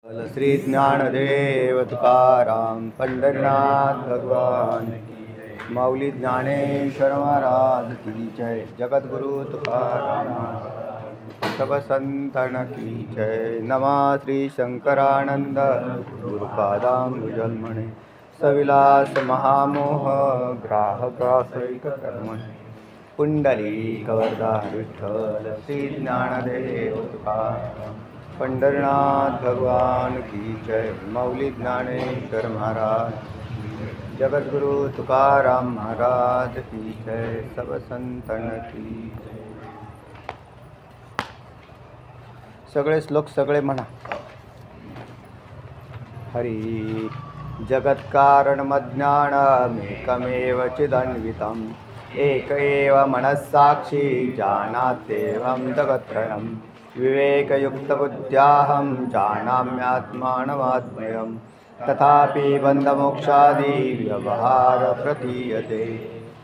श्री ज्ञानदेव तुकाराम पंढरीनाथ भगवान की, माऊली ज्ञानेश्वर महाराज की जय। जगद्गुरु तुकाराम सब संतन की जय। नमः श्री शंकरानंद गुरुपादांबुजन्मणे सविलास महामोह ग्राहकासैक कर्मणे पुंडलीकवरदा विठ्ठल श्री ज्ञानदेव तुकाराम पंढरीनाथ भगवान की जय। माऊली ज्ञानेश्वर महाराज जगद्गुरु तुकाराम महाराज की जय। सब संतन की जय। सगळे श्लोक सगळे म्हणा। हरी जगत्कारणमज्ञानमेकमेव चिदन्वितम् एक एव मनस्साक्षी जानात्येवं जगत्त्रयम् विवेकयुक्तबुद्ध्याहं जानाम्यात्मानमात्मयम् तथापि बन्धमोक्षादि व्यवहार प्रतीयते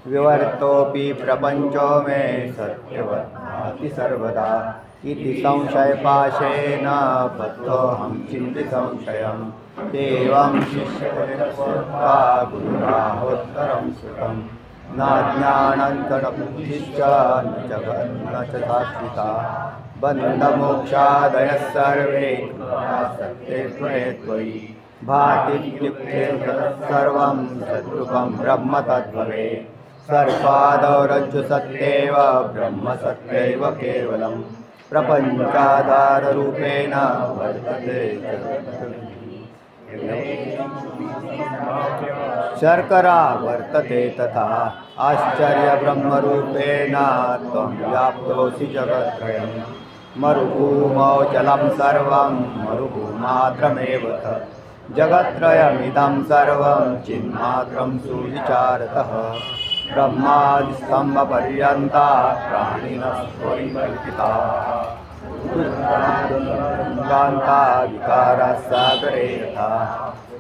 विवर्तोऽपि प्रपञ्चो मे सत्यवत् सर्वदा इति संशयपाशेन बद्धोऽहं चिन्तिसंशयम् एवं शिष्यता गुरुराहोत्तरं सुखम् न ज्ञानं च न बुद्धिश्च न जगन्न च शाश्वता बन्धमोक्षादयः सर्वे सत्ये त्वयि भातीत्युक्ते सर्वं सद्रूपं ब्रह्म तद्भवे सर्पादौ रज्जुसत्येव ब्रह्म सत्यैव केवलं प्रपञ्चाधाररूपेण वर्तते शर्करा वर्तते तथा आश्चर्यब्रह्मरूपेण त्वं व्याप्तोऽसि जगत्त्रयम् मरुभूमौ जलं सर्वं मरुभूमात्रमेव जगत्त्रयमिदं सर्वं चिन्मात्रं सुविचारतः ब्रह्मादिस्तम्भपर्यन्ता प्राणिनस्त्वरिकल्पिताः कान्ता विकाराः सागरे यथा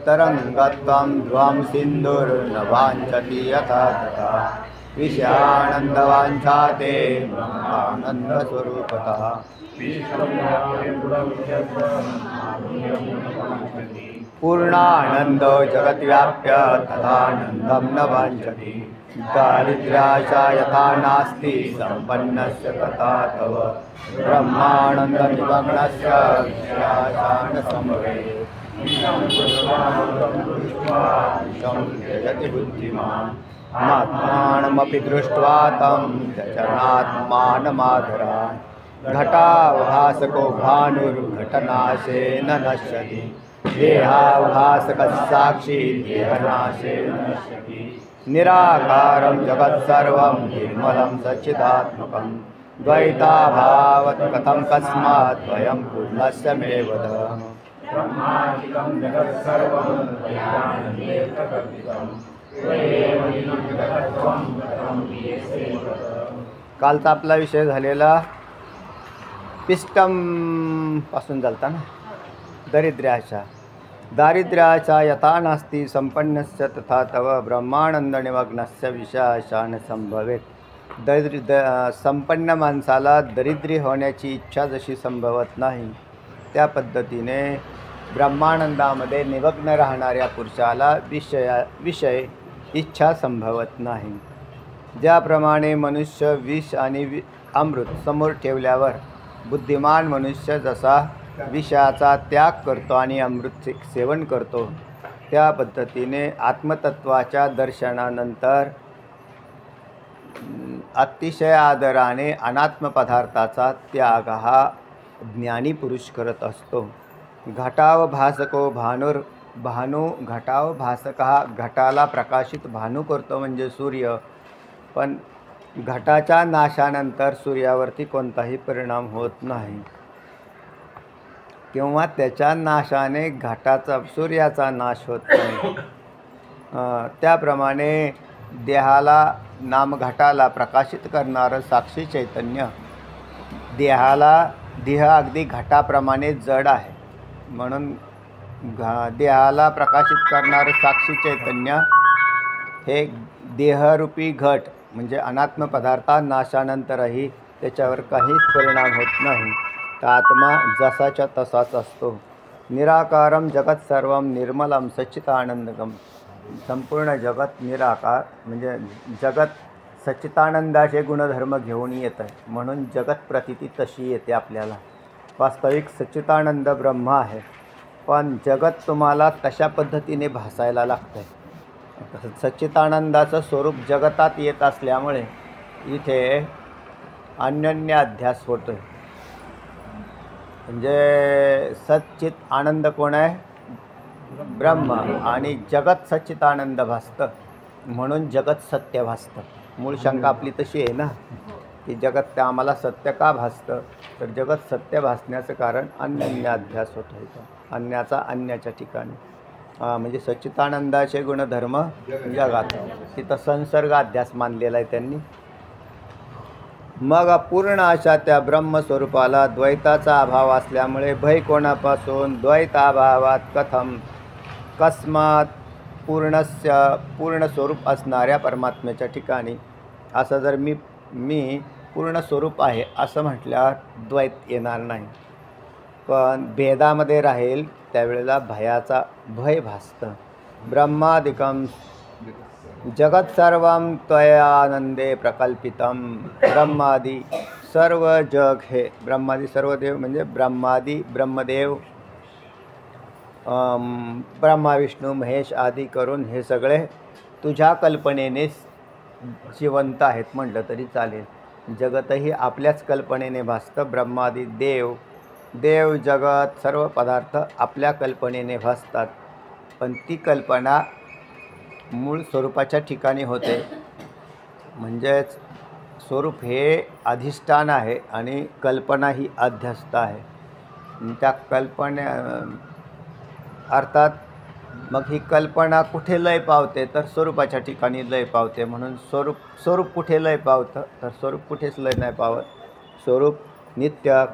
तरङ्गत्वं ध्रुवं सिन्धुर्न वाञ्छति यथा तथा विषयानन्दवाञ्छाते ब्रह्मानन्दस्वरूपतः पूर्णानन्दो जगद्व्याप्य तथानन्दं न वाञ्छति दारिद्र्याशा यथा नास्ति सम्पन्नस्य तथा तव ब्रह्मानन्दनिमग्नस्य विषयाशा न सम्भवेत् यति बुद्धिमान् आत्मानमपि दृष्ट्वा तं चरणात्मानमादरान् घटावभासको भानुर्घटनाशेन नश्यति देहावभासकस्साक्षी देहनाशेन नश्यति निराकारं जगत्सर्वं निर्मलं सच्चिदात्मकं द्वैताभावत् कथं कस्मात् द्वयं पूर्णस्य मे वद ब्रह्मादिकं जगत्सर्वं त्वयानन्देन कल्पितं त्वयैव जगत्त्वं कथं हीयसे वद। कालचा आपला विषय झालेला पिष्टम पासून झालता ना, दारिद्र्याचा यथा नास्ति संपन्नस्य तथा तव ब्रह्मानंदनिमग्नस्य विषयाशा न संभवेत। संपन्न माणसाला दरिद्री होण्याची इच्छा जशी संभवत नाही त्या पद्धतीने ब्रह्मानंदामध्ये निमग्न राहणाऱ्या पुरुषाला विषय इच्छा संभवत नाही। ज्याप्रमाणे मनुष्य विष आणि अमृत समोर ठेवल्यावर बुद्धिमान मनुष्य जसा विषयाचा त्याग करतो आणि अमृत सेवन करतो, त्या पद्धतीने आत्मतत्वाच्या दर्शनानंतर अतिशय आदराने अनात्म पदार्थाचा त्याग हा ज्ञानी पुरुष करत असतो। घटावभासको घटावभासक हा घटाला प्रकाशित भानू करतो म्हणजे सूर्य, पण घटाच्या नाशानंतर सूर्यावरती कोणताही परिणाम होत नाही किंवा त्याच्या नाशाने सूर्याचा नाश होत नाही। त्याप्रमाणे घटाला प्रकाशित करणारं साक्षी चैतन्य देह अगदी घटाप्रमाणे जड आहे, म्हणून देहाला प्रकाशित करणारं साक्षी चैतन्य हे देहरूपी घट म्हणजे अनात्म पदार्था नाशानंतरही त्याच्यावर काहीच परिणाम होत नाही। तर आत्मा जसाच्या तसाच असतो। निराकारं जगत सर्वं निर्मलं सच्चिदानंदगम. संपूर्ण जगत निराकार म्हणजे जगत सच्चिदानंदाचे गुणधर्म घेऊन येत आहे, म्हणून जगत प्रतीती तशी येते आपल्याला. वास्तविक सच्चिदानंद ब्रह्म आहे, पण जगत तुम्हाला तशा पद्धतीने भासायला लागतं आहे. सच्चिदानंदाचं स्वरूप जगतात येत असल्यामुळे इथे अन्योन्य अध्यास होतो आहे. म्हणजे सच्चित आनंद कोण आहे? ब्रह्म. आणि जगत सच्चिदानंद भासतं, म्हणून जगत सत्य भासतं. मूळ शंका आपली तशी आहे ना, की जगत आम्हाला सत्य का भासतं? तर जगत सत्य भासण्याचं कारण अन्योन्य अध्यास होतो आहे. अन्याचा अन्याच्या ठिकाणी म्हणजे सच्चिदानंदाचे गुणधर्म जगात, तिथं संसर्ग अध्यास मानलेला आहे त्यांनी. मग पूर्ण अशा त्या ब्रह्मस्वरूपाला द्वैताचा अभाव असल्यामुळे भय कोणापासून? द्वैताभावात कथम कस्मात पूर्ण स्वरूप असणाऱ्या परमात्म्याच्या ठिकाणी. असं जर मी पूर्ण स्वरूप आहे असं म्हटल्यावर द्वैत येणार नाही, पण भेदामध्ये राहील त्यावेळेला भयाचा भय भासतं. ब्रह्मादिकं जगत सर्वं त्वयानंदे प्रकल्पितम. ब्रह्मादी सर्व जग हे ब्रह्मादी सर्व देव म्हणजे ब्रह्मादी ब्रह्मदेव ब्रह्मा विष्णू महेश आदी करून हे सगळे तुझ्या कल्पनेने जिवंत आहेत म्हटलं तरी चालेल. जगतही आपल्याच कल्पनेने भासतं. ब्रह्मादी देव जगत सर्व पदार्थ आपल्या कल्पनेने भासतात, पण ती कल्पना मूळ स्वरूपाच्या ठिकाणी होते. म्हणजेच स्वरूप हे अधिष्ठान आहे आणि कल्पना ही अध्यस्त आहे. त्या अर्थात मग ही कल्पना कुठे लय पावते? तर स्वरूपाच्या ठिकाणी लय पावते. म्हणून स्वरूप कुठे लय पावतं? तर स्वरूप कुठेच लय नाही पावत. स्वरूप नित्य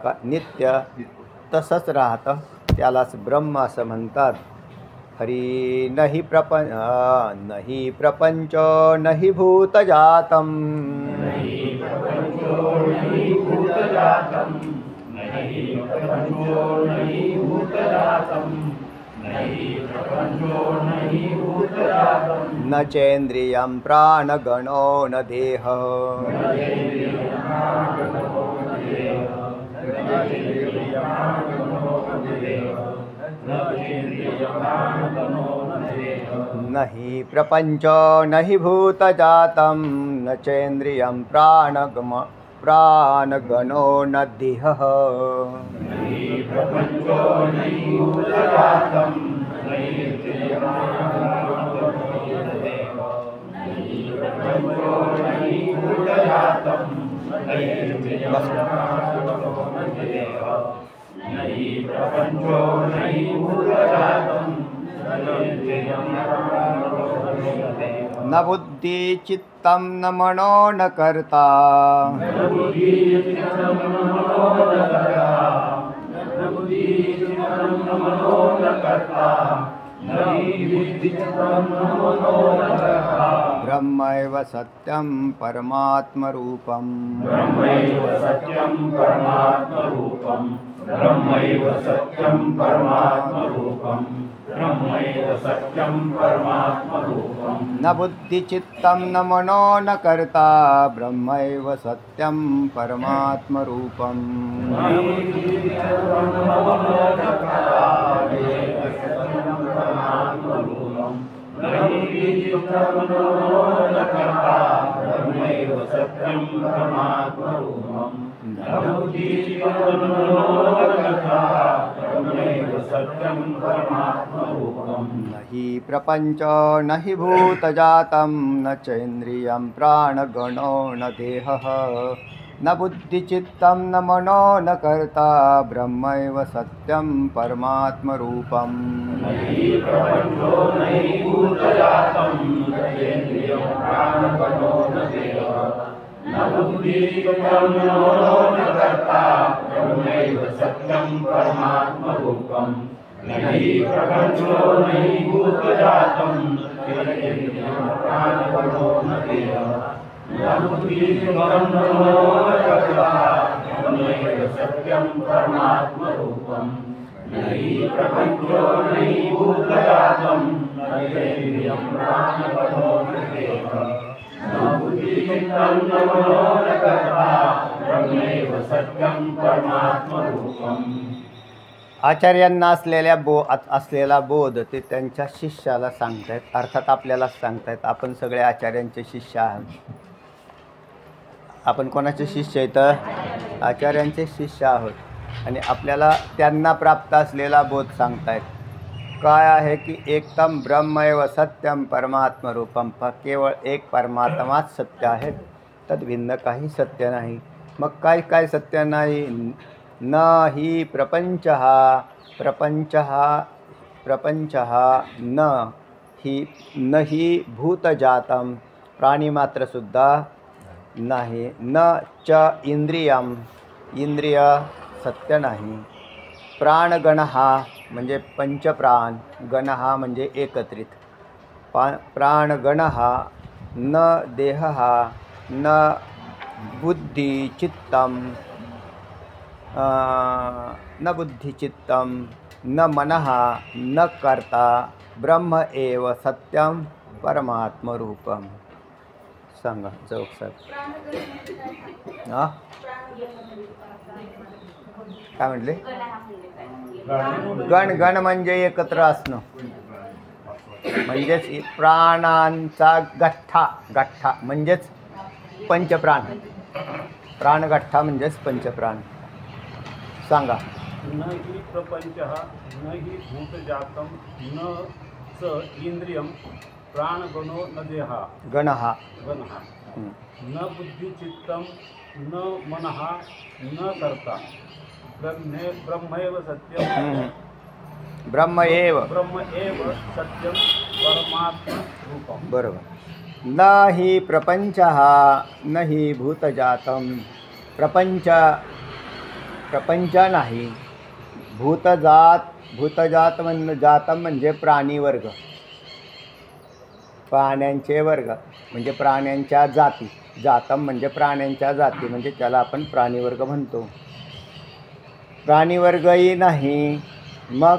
तसंच राहतं, त्यालाच ब्रह्म असं म्हणतात. हरी नहि प्रपंचो नहि भूतजातं. न चेन्द्रियं प्राणगणो न देह. नहि प्रपंचो नहि भूतजातं न चेन्द्रियं प्राणगणो न देहः. न बुद्धि चित्तं न मनो न कर्ता. ब्रह्मैव सत्यं परमात्मरूपम्. न बुद्धिचित्तं न मनो न कर्ता. ब्रह्मैव सत्यं परमात्मरूपम्. नहि प्रपंचो नहि भूतजातं न चेन्द्रियं प्राणगणो न देहः. न बुद्धिचित्तं न मनो न कर्ता. ब्रह्मैव सत्यं परमात्मरूपम्. नहि प्रपञ्चो नहि भूतजातं न चैन्द्रियं प्राणपदो न देहः न बुद्धिचित्तं न मनो न कर्ता ब्रह्मैव सत्यं परमात्मरूपम्. आचार्यांना असलेला बोध ते त्यांच्या शिष्याला सांगतायत, अर्थात आपल्यालाच सांगतायत. आपण सगळे आचार्यांचे शिष्य आहोत. आपण कोणाचे शिष्य आहेत? आचार्यांचे शिष्य आहोत. आणि आपल्याला त्यांना प्राप्त असलेला बोध सांगतायत. काय आहे की एकदम ब्रह्मैव सत्यम परमात्मरूपम, केवळ एक परमात्माच सत्य आहे, तद भिन्न काही सत्य नाही. मग काय काय सत्य नाही? न ही प्रपंच न ही भूतजातं, प्राणीमात्रसुद्धा नाही. न च इंद्रियम, इंद्रिय सत्य नाही. प्राणगण म्हणजे पंचप्राण, गण म्हणजे एकत्रित. प्राणगण न देह न बुद्धिचित्तं न मनः न कर्ता ब्रह्म एव सत्यम परमात्मरूपम. सांगा चौक साहेब. हां काय म्हटले? गण म्हणजे एकत्र असणं, म्हणजेच प्राणांचा गठ्ठा म्हणजेच पंचप्राण. प्राणगठ्ठा म्हणजेच पंचप्राण. सांगा. न हि प्रपंचः न हि भूतजातं न च इंद्रियं प्राणगणो न देहा गणः न बुद्धिचित्तं न मनः न कर्ता ब्रह्मैव सत्यं ब्रह्म एव सत्यं परमात्मरूपम्. बरोबर. न हि प्रपंचः न हि भूतजातं, प्रपंच नाही. भूतजात जातं म्हणजे प्राणीवर्ग, प्राण्यांचे वर्ग म्हणजे प्राण्यांच्या जाती. जातं म्हणजे प्राण्यांच्या जाती, म्हणजे त्याला आपण प्राणीवर्ग म्हणतो. प्राणीवर्गही नाही. मग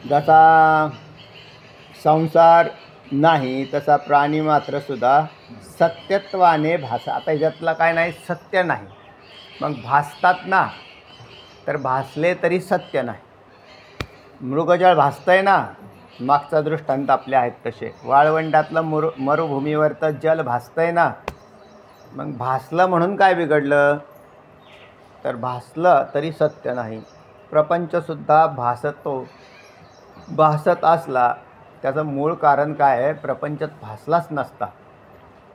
जसा संसार नाही तसा प्राणी मात्र सुद्धा सत्यत्वाने भासा. आता ह्याच्यातला काय नाही, सत्य नाही. मग भासतात ना, तर भासले तरी सत्य नाही. मृगजळ भासतंय ना, मागचा दृष्टांत आपले आहेत तसे. वाळवंटातलं मरुभूमीवरचं जल भासतंय ना, मग भासलं म्हणून काय बिघडलं? तर भासलं तरी सत्य नाही. प्रपंचसुद्धा भासत असला, त्याचं मूळ कारण काय आहे? प्रपंचात भासलाच नसता,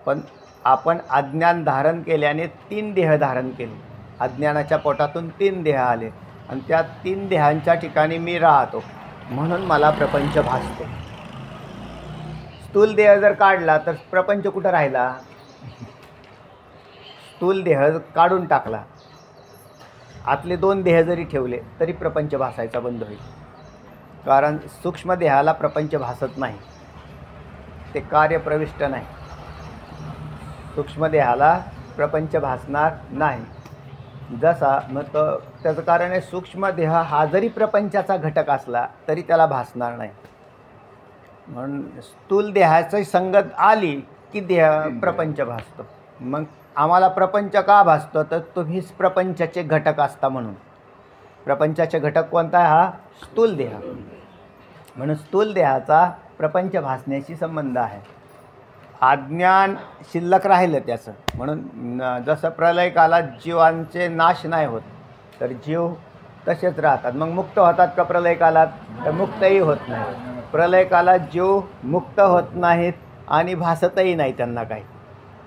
पण आपण अज्ञान धारण केल्याने 3 देह धारण केले. अज्ञानाच्या पोटातून 3 देह आले आणि त्या 3 देहांच्या ठिकाणी मी राहतो, म्हणून मला प्रपंच भासतो. स्थूल देह जर काढला तर प्रपंच कुठं राहिला? स्थूल देह काढून टाकला, आतले 2 देह जरी ठेवले तरी प्रपंच भासायचा बंद होईल. कारण सूक्ष्म देहाला प्रपंच भासत नाही, ते कार्यप्रविष्ट नाही. सूक्ष्म देहाला प्रपंच भासणार नाही. जसा मग त्याचं कारण आहे, सूक्ष्म देह हा जरी प्रपंचाचा घटक असला तरी त्याला भासणार नाही. म्हणून स्थूल देहाची संगत आली की देह प्रपंच भासतो. मग आम्हाला प्रपंच का भासतो? तर तुम्हीच प्रपंचाचे घटक असता म्हणून. प्रपंचाचे घटक कोणता आहे? हा स्थूल देह. म्हणून स्थूल देहाचा प्रपंच भासण्याशी संबंध आहे. अज्ञान शिल्लक राहिलं त्याचं. म्हणून जसं प्रलय कालात जीवांचे नाश नाही होत, तर जीव तसेच राहतात. मग मुक्त होतात का प्रलय कालात? तर मुक्तही होत नाही. प्रलय कालात जीव मुक्त होत नाहीत आणि भासतही नाही त्यांना काही.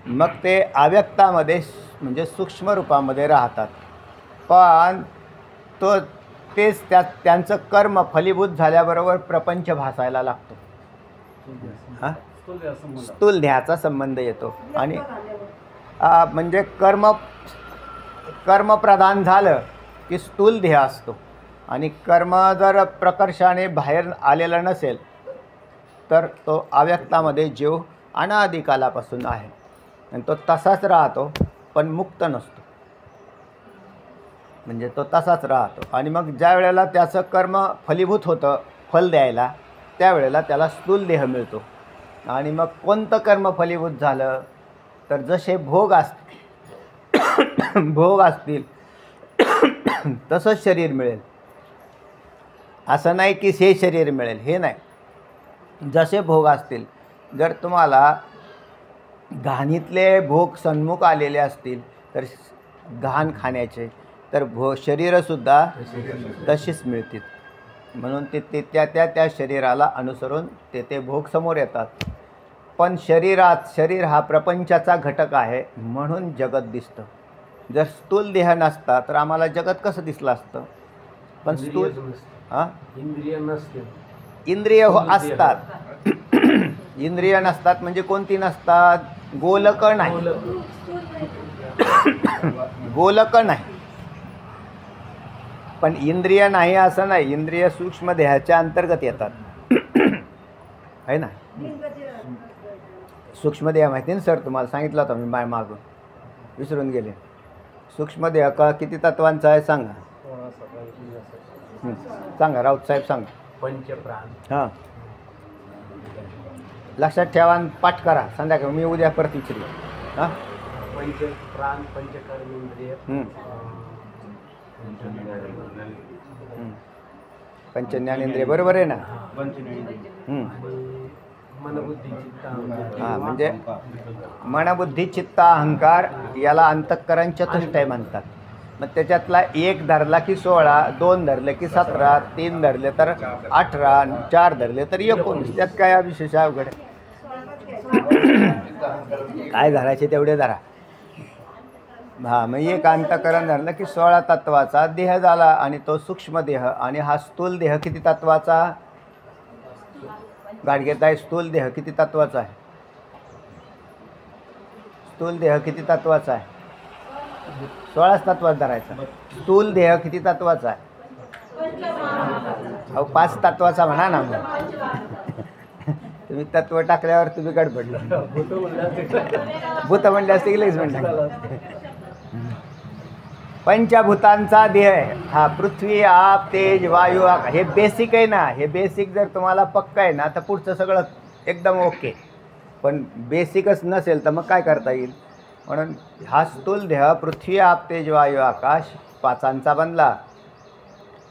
मग ते अव्यक्तामध्ये म्हणजे सूक्ष्म रूपामध्ये राहतात. पण त्यांचं कर्म फलीभूत झाल्याबरोबर प्रपंच भासायला लागतो. हां, स्थूल देहाचा संबंध येतो. आणि म्हणजे कर्मप्रधान झालं की स्थूल देह असतो. आणि कर्म जर प्रकर्षाने बाहेर आलेला नसेल तर तो अव्यक्तामध्ये जीव अनादी कालापासून आहे आणि तो तसाच राहतो, पण मुक्त नसतो. म्हणजे तो तसाच राहतो. आणि मग ज्या वेळेला त्याचं कर्म फलीभूत होतं फल द्यायला, त्यावेळेला त्याला स्थूल देह मिळतो. आणि मग कोणतं कर्म फलीभूत झालं तर जसे भोग असतील तसंच शरीर मिळेल. असं नाही की हे शरीर मिळेल, हे नाही. जसे भोग असतील, जर तुम्हाला घाणीतले भोग सन्मुख आलेले असतील तर घाण खाण्याचे, तर शरीरसुद्धा तशीच मिळतील. म्हणून ते त्या शरीराला अनुसरून ते भोग समोर येतात. पण शरीर हा प्रपंचाचा घटक आहे म्हणून जगत दिसतं. जर स्थूल देह नसता तर आम्हाला जगत कसं दिसलं असतं? पण स्थूल इंद्रिय नसते, इंद्रिय असतात. इंद्रिय नसतात म्हणजे कोणती नसतात? गोलक नाही, गोलक नाही. पण इंद्रिय नाही असं नाही, इंद्रिय सूक्ष्म देहाच्या अंतर्गत येतात. आहे ना? सूक्ष्म देह माहिती ना सर, तुम्हाला सांगितलं होतं मी मागून, विसरून गेले. सूक्ष्म देह का किती तत्वांचा आहे सांगा? सांगा राऊत साहेब, सांगा. पंचप्राण. हां, लक्षात ठेवा आणि पाठ करा संध्याकाळी. मी उद्या परत विचारली. हां, पंचप्राण, पंचकर्मेंद्रिय, पंचज्ञानेंद्रिय, बरोबर आहे ना? मनबुद्धी चित्त. हां, म्हणजे मनबुद्धी चित्त अहंकार याला अंतःकरण चतुष्टय म्हणतात. मग त्याच्यातला एक धरला की 16, 2 धरले की 17, 3 धरले तर 18, 4 धरले तर 19. त्यात काय विशेष अवघड आहे? काय धरायचे तेवढे धरा. हां, मग एक अंतःकरण धरलं की 16 तत्वाचा देह झाला. आणि तो सूक्ष्म देह. आणि हा स्थूल देह किती तत्वाचा? गाडगेत आहे, स्थूल देह किती तत्वाचा आहे? स्थूल देह किती तत्वाचा आहे? 16 तत्वाचा धरायचा. स्थूल देह किती तत्वाचा आहे? अहो 5 तत्वाचा म्हणा ना. तुम्ही तत्व टाकल्यावर तुम्ही गडबडले. भूत म्हणले असते की लगेच म्हणलं. पंचभूतांचा देह हा पृथ्वी, आप, तेज, वायू, आकाश. हे बेसिक आहे ना. हे बेसिक जर तुम्हाला पक्का आहे ना तर पुढचं सगळं एकदम ओके. पण बेसिकच नसेल तर मग काय करता येईल? म्हणून हा स्थूल देह पृथ्वी, आप, तेज, वायू, आकाश 5 बनला.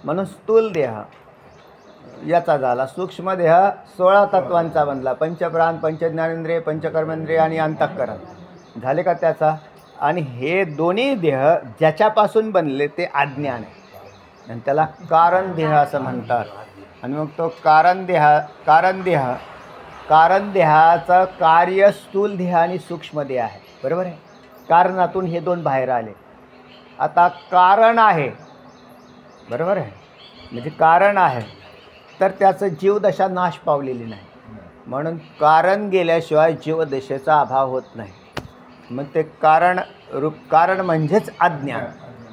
म्हणून स्थूल देह याचा झाला. सूक्ष्म देह 16 तत्वांचा बनला. पंचप्राण, पंचज्ञानेंद्रिय, पंचकर्मेंद्रिय आणि अंतःकरण झाले का त्याचा? आणि हे दोन्ही देह ज्याच्यापासून बनले ते अज्ञान आहे आणि त्याला कारण देह असं म्हणतात. आणि मग तो कारण देहाचं कार्य स्थूल देह आणि सूक्ष्म देह आहे. बरोबर आहे? कारणातून हे 2 बाहेर आले. आता कारण आहे, बरोबर आहे, म्हणजे कारण आहे तर त्याचं जीवदशा नाश पावलेली नाही. म्हणून कारण गेल्याशिवाय जीवदशेचा अभाव होत नाही. मग ते कारण म्हणजेच अज्ञान.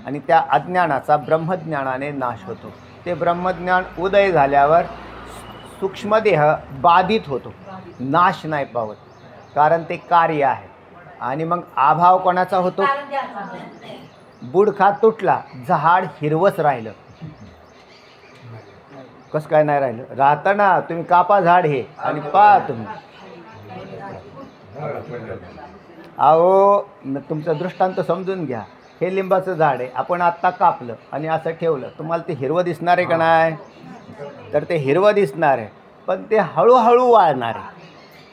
आणि त्या अज्ञानाचा ब्रह्मज्ञानाने नाश होतो. ते ब्रह्मज्ञान उदय झाल्यावर सूक्ष्मदेह बाधित होतो, नाश नाही पावत, कारण ते कार्य आहे. आणि मग अभाव कोणाचा होतो? बुडखा तुटला, झाड हिरवंच राहिलं. कसं काय नाही राहिलं? राहतं ना. तुम्ही कापा झाड हे आणि पहा तुम्ही. अहो तुमचा दृष्टांत समजून घ्या. हे लिंबाचं झाड आहे, आपण आत्ता कापलं आणि असं ठेवलं, तुम्हाला ते हिरवं दिसणार आहे का नाही? तर ते हिरवं दिसणार आहे, पण ते हळूहळू वाळणार आहे.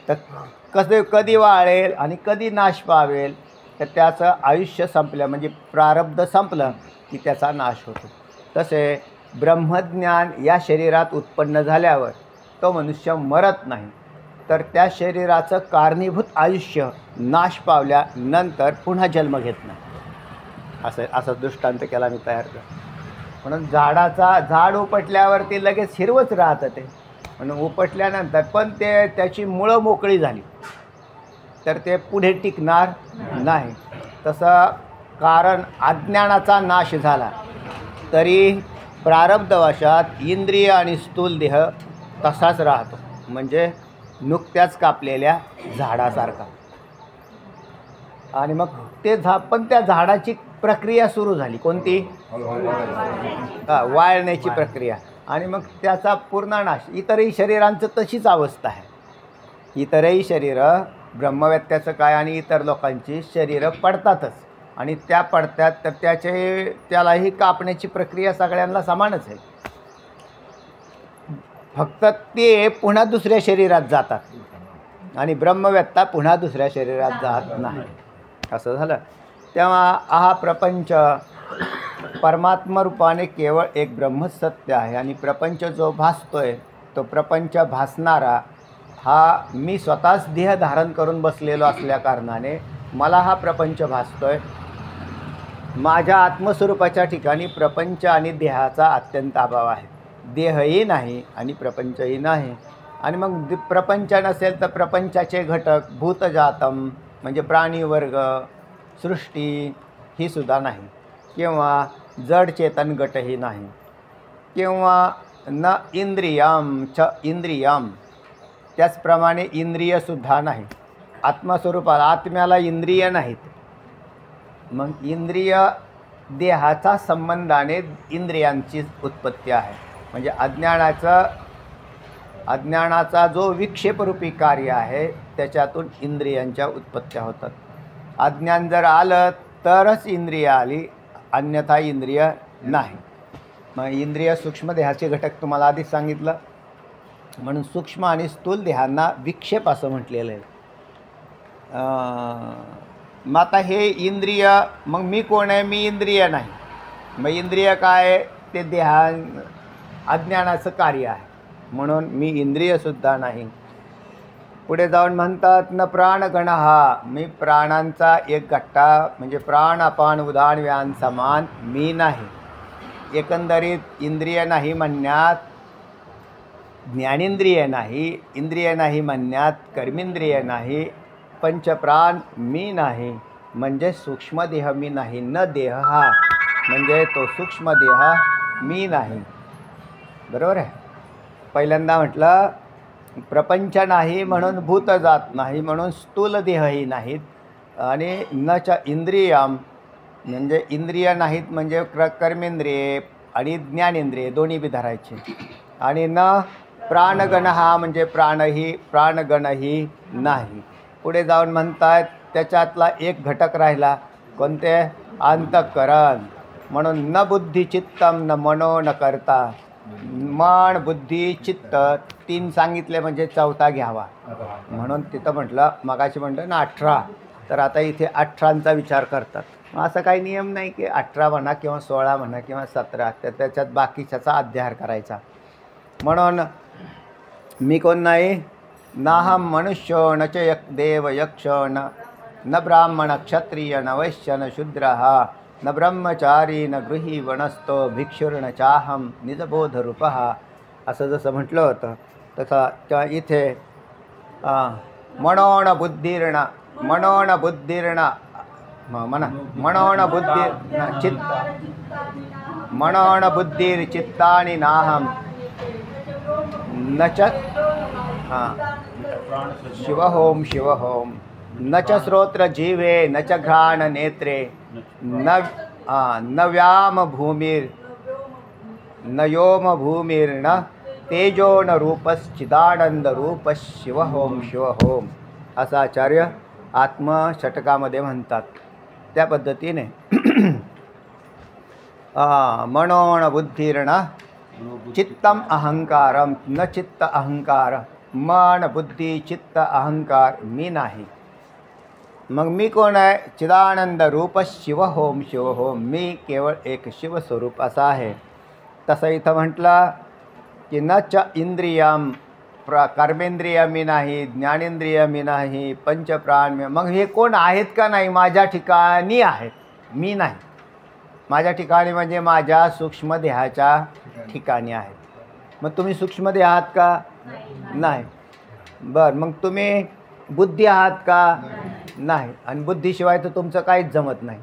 तर कधी वाळेल आणि कधी नाश पावेल? तर त्याचं आयुष्य संपलं म्हणजे प्रारब्ध संपलं की त्याचा नाश होतो. तसे ब्रह्मज्ञान या शरीरात उत्पन्न झाल्यावर तो मनुष्य मरत नाही, तर त्या शरीराचं कारणीभूत आयुष्य नाश पावल्यानंतर पुन्हा जन्म घेत नाही. असं दृष्टांत केला मी तयार कर. म्हणून झाड उपटल्यावर ते लगेच हिरवंच राहतं ते. म्हणून उपटल्यानंतर पण त्याची मुळं मोकळी झाली तर ते पुढे टिकणार नाही. तसं कारण अज्ञानाचा नाश झाला तरी प्रारब्धवशात इंद्रिय आणि स्थूल देह तसाच राहतो, म्हणजे नुकत्याच कापलेल्या झाडासारखा. आणि मग ते पण त्या झाडाची प्रक्रिया सुरू झाली. कोणती? वाळण्याची प्रक्रिया. आणि मग त्याचा पूर्ण नाश. इतरही शरीरांचं तशीच अवस्था आहे. इतरही शरीरं, ब्रह्मवेत्त्याचं काय आणि इतर लोकांची शरीरं पडतातच आणि त्या पडतात तर त्यालाही कापण्याची प्रक्रिया सगळ्यांना समानच आहे. फक्त ते पुन्हा दुसऱ्या शरीरात जातात आणि ब्रह्मवेत्ता पुन्हा दुसऱ्या शरीरात जात नाही. असं झालं. तेव्हा हा प्रपंच परमात्मा रूपाने केवळ एक ब्रह्मसत्य आहे आणि प्रपंच जो भासतोय तो प्रपंच भासणारा हा मी स्वतःच देह धारण करून बसलेलो असल्या कारणाने मला हा प्रपंच भासतोय. माझ्या आत्मस्वरूपाच्या ठिकाणी प्रपंच आणि देहाचा अत्यंत अभाव आहे. देहही नाही आणि प्रपंचही नाही. आणि मग प्रपंच नसेल तर प्रपंचाचे घटक भूतजातम म्हणजे प्राणीवर्ग, सृष्टी ही सुद्धा नाही, किंवा जड चेतन गटही नाही, किंवा न इंद्रियम च इंद्रियम, त्याचप्रमाणे इंद्रियसुद्धा नाही. आत्मस्वरूपाला आत्म्याला इंद्रिय नाहीत. मग इंद्रिय देहाचा संबंधाने इंद्रियांची उत्पत्ती आहे. म्हणजे अज्ञानाचा जो विक्षेपरूपी कार्य आहे त्याच्यातून इंद्रियांच्या उत्पत्त्या होतात. अज्ञान जर आलं तरच इंद्रिय आली, अन्यथा इंद्रिय नाही. मग इंद्रिय सूक्ष्म देहाचे घटक तुम्हाला आधीच सांगितलं. म्हणून सूक्ष्म आणि स्थूल देहांना विक्षेप असं म्हटलेलं आहे. मग आता हे इंद्रिय, मग मी कोण आहे? मी इंद्रिय नाही. मग इंद्रिय काय? ते अज्ञानाचं कार्य आहे, म्हणून मी इंद्रियसुद्धा नाही. पुढे जाऊन म्हणतात न प्राणगण हा, मी प्राणांचा एक गट्टा म्हणजे प्राण अपान उदान व्यान समान मी नाही. एकंदरीत इंद्रिय नाही म्हणण्यात, ज्ञानेंद्रिय नाही, इंद्रिय नाही म्हणण्यात, कर्मेंद्रिय नाही, पंचप्राण मी नाही, म्हणजे सूक्ष्मदेह मी नाही. न देह हा म्हणजे तो सूक्ष्मदेह मी नाही. बरोबर आहे. पहिल्यांदा म्हटलं प्रपंच नाही म्हणून भूत जात नाही, म्हणून स्थूल देहही नाहीत. आणि न च इंद्रियम म्हणजे इंद्रिय नाहीत म्हणजे कर्मेंद्रिये आणि ज्ञानेंद्रिये दोन्ही बी धरायचे. आणि न प्राणगण हा म्हणजे प्राणगणही नाही. पुढे जाऊन म्हणतात त्याच्यातला एक घटक राहिला, कोणते? अंतःकरण. म्हणून न बुद्धी चित्तम न मनो न करता. मन बुद्धी चित्त तीन सांगितले म्हणजे चौथा घ्यावा. म्हणून तिथं म्हटलं, मगाशी म्हटलं ना 18, तर आता इथे 18चा विचार करतात. मग असं काही नियम नाही की 18 म्हणा किंवा 16 म्हणा किंवा 17, तर त्याच्यात बाकीच्याचा अध्याय करायचा. म्हणून मी कोण नाही? नाहम मनुष्य न च देव यक्ष न ब्राह्मण क्षत्रिय न वैश्य न शूद्र न ब्रह्मचारी न गृही वनस्तो भिक्षुर्न चाहम निजबोधरूपः. असं जसं म्हटलं होतं तसं त्या इथे मनोन बुद्धीर्ण मनोन बुद्धिर्चित्तानि नाहम न च शिवहोम न च श्रोत्र जीवे न च घ्राण नेत्रे न व्याम भूमिर न योम भूमिर्न तेजो न रूपश्चिदानंद रूप शिवहोम शिवहोम. असं आचार्य आत्मषटकामध्ये म्हणतात. त्या पद्धतीने मनोन बुद्धिर्न चित्तम अहंकारम न चित्त अहंकार. मन बुद्धी चित्त अहंकार मी नाही. मग मी कोण आहे? चिदानंद रूप शिवहोम शिवहोम. मी केवळ एक शिवस्वरूप असा आहे. तसं इथं म्हटलं की न च इंद्रियम कर्मेंद्रिय मी नाही, ज्ञानेंद्रिय मी नाही, पंचप्राण मी. मग हे कोण आहेत का नाही? माझ्या ठिकाणी आहेत, मी नाही. माझ्या ठिकाणी म्हणजे माझ्या सूक्ष्मदेहाच्या ठिकाणी आहेत. मग तुम्ही सूक्ष्मदेह आहात का? नाही. बरं, मग तुम्ही बुद्धी आहात का? नाही. आणि बुद्धीशिवाय तर तुमचं काहीच जमत नाही.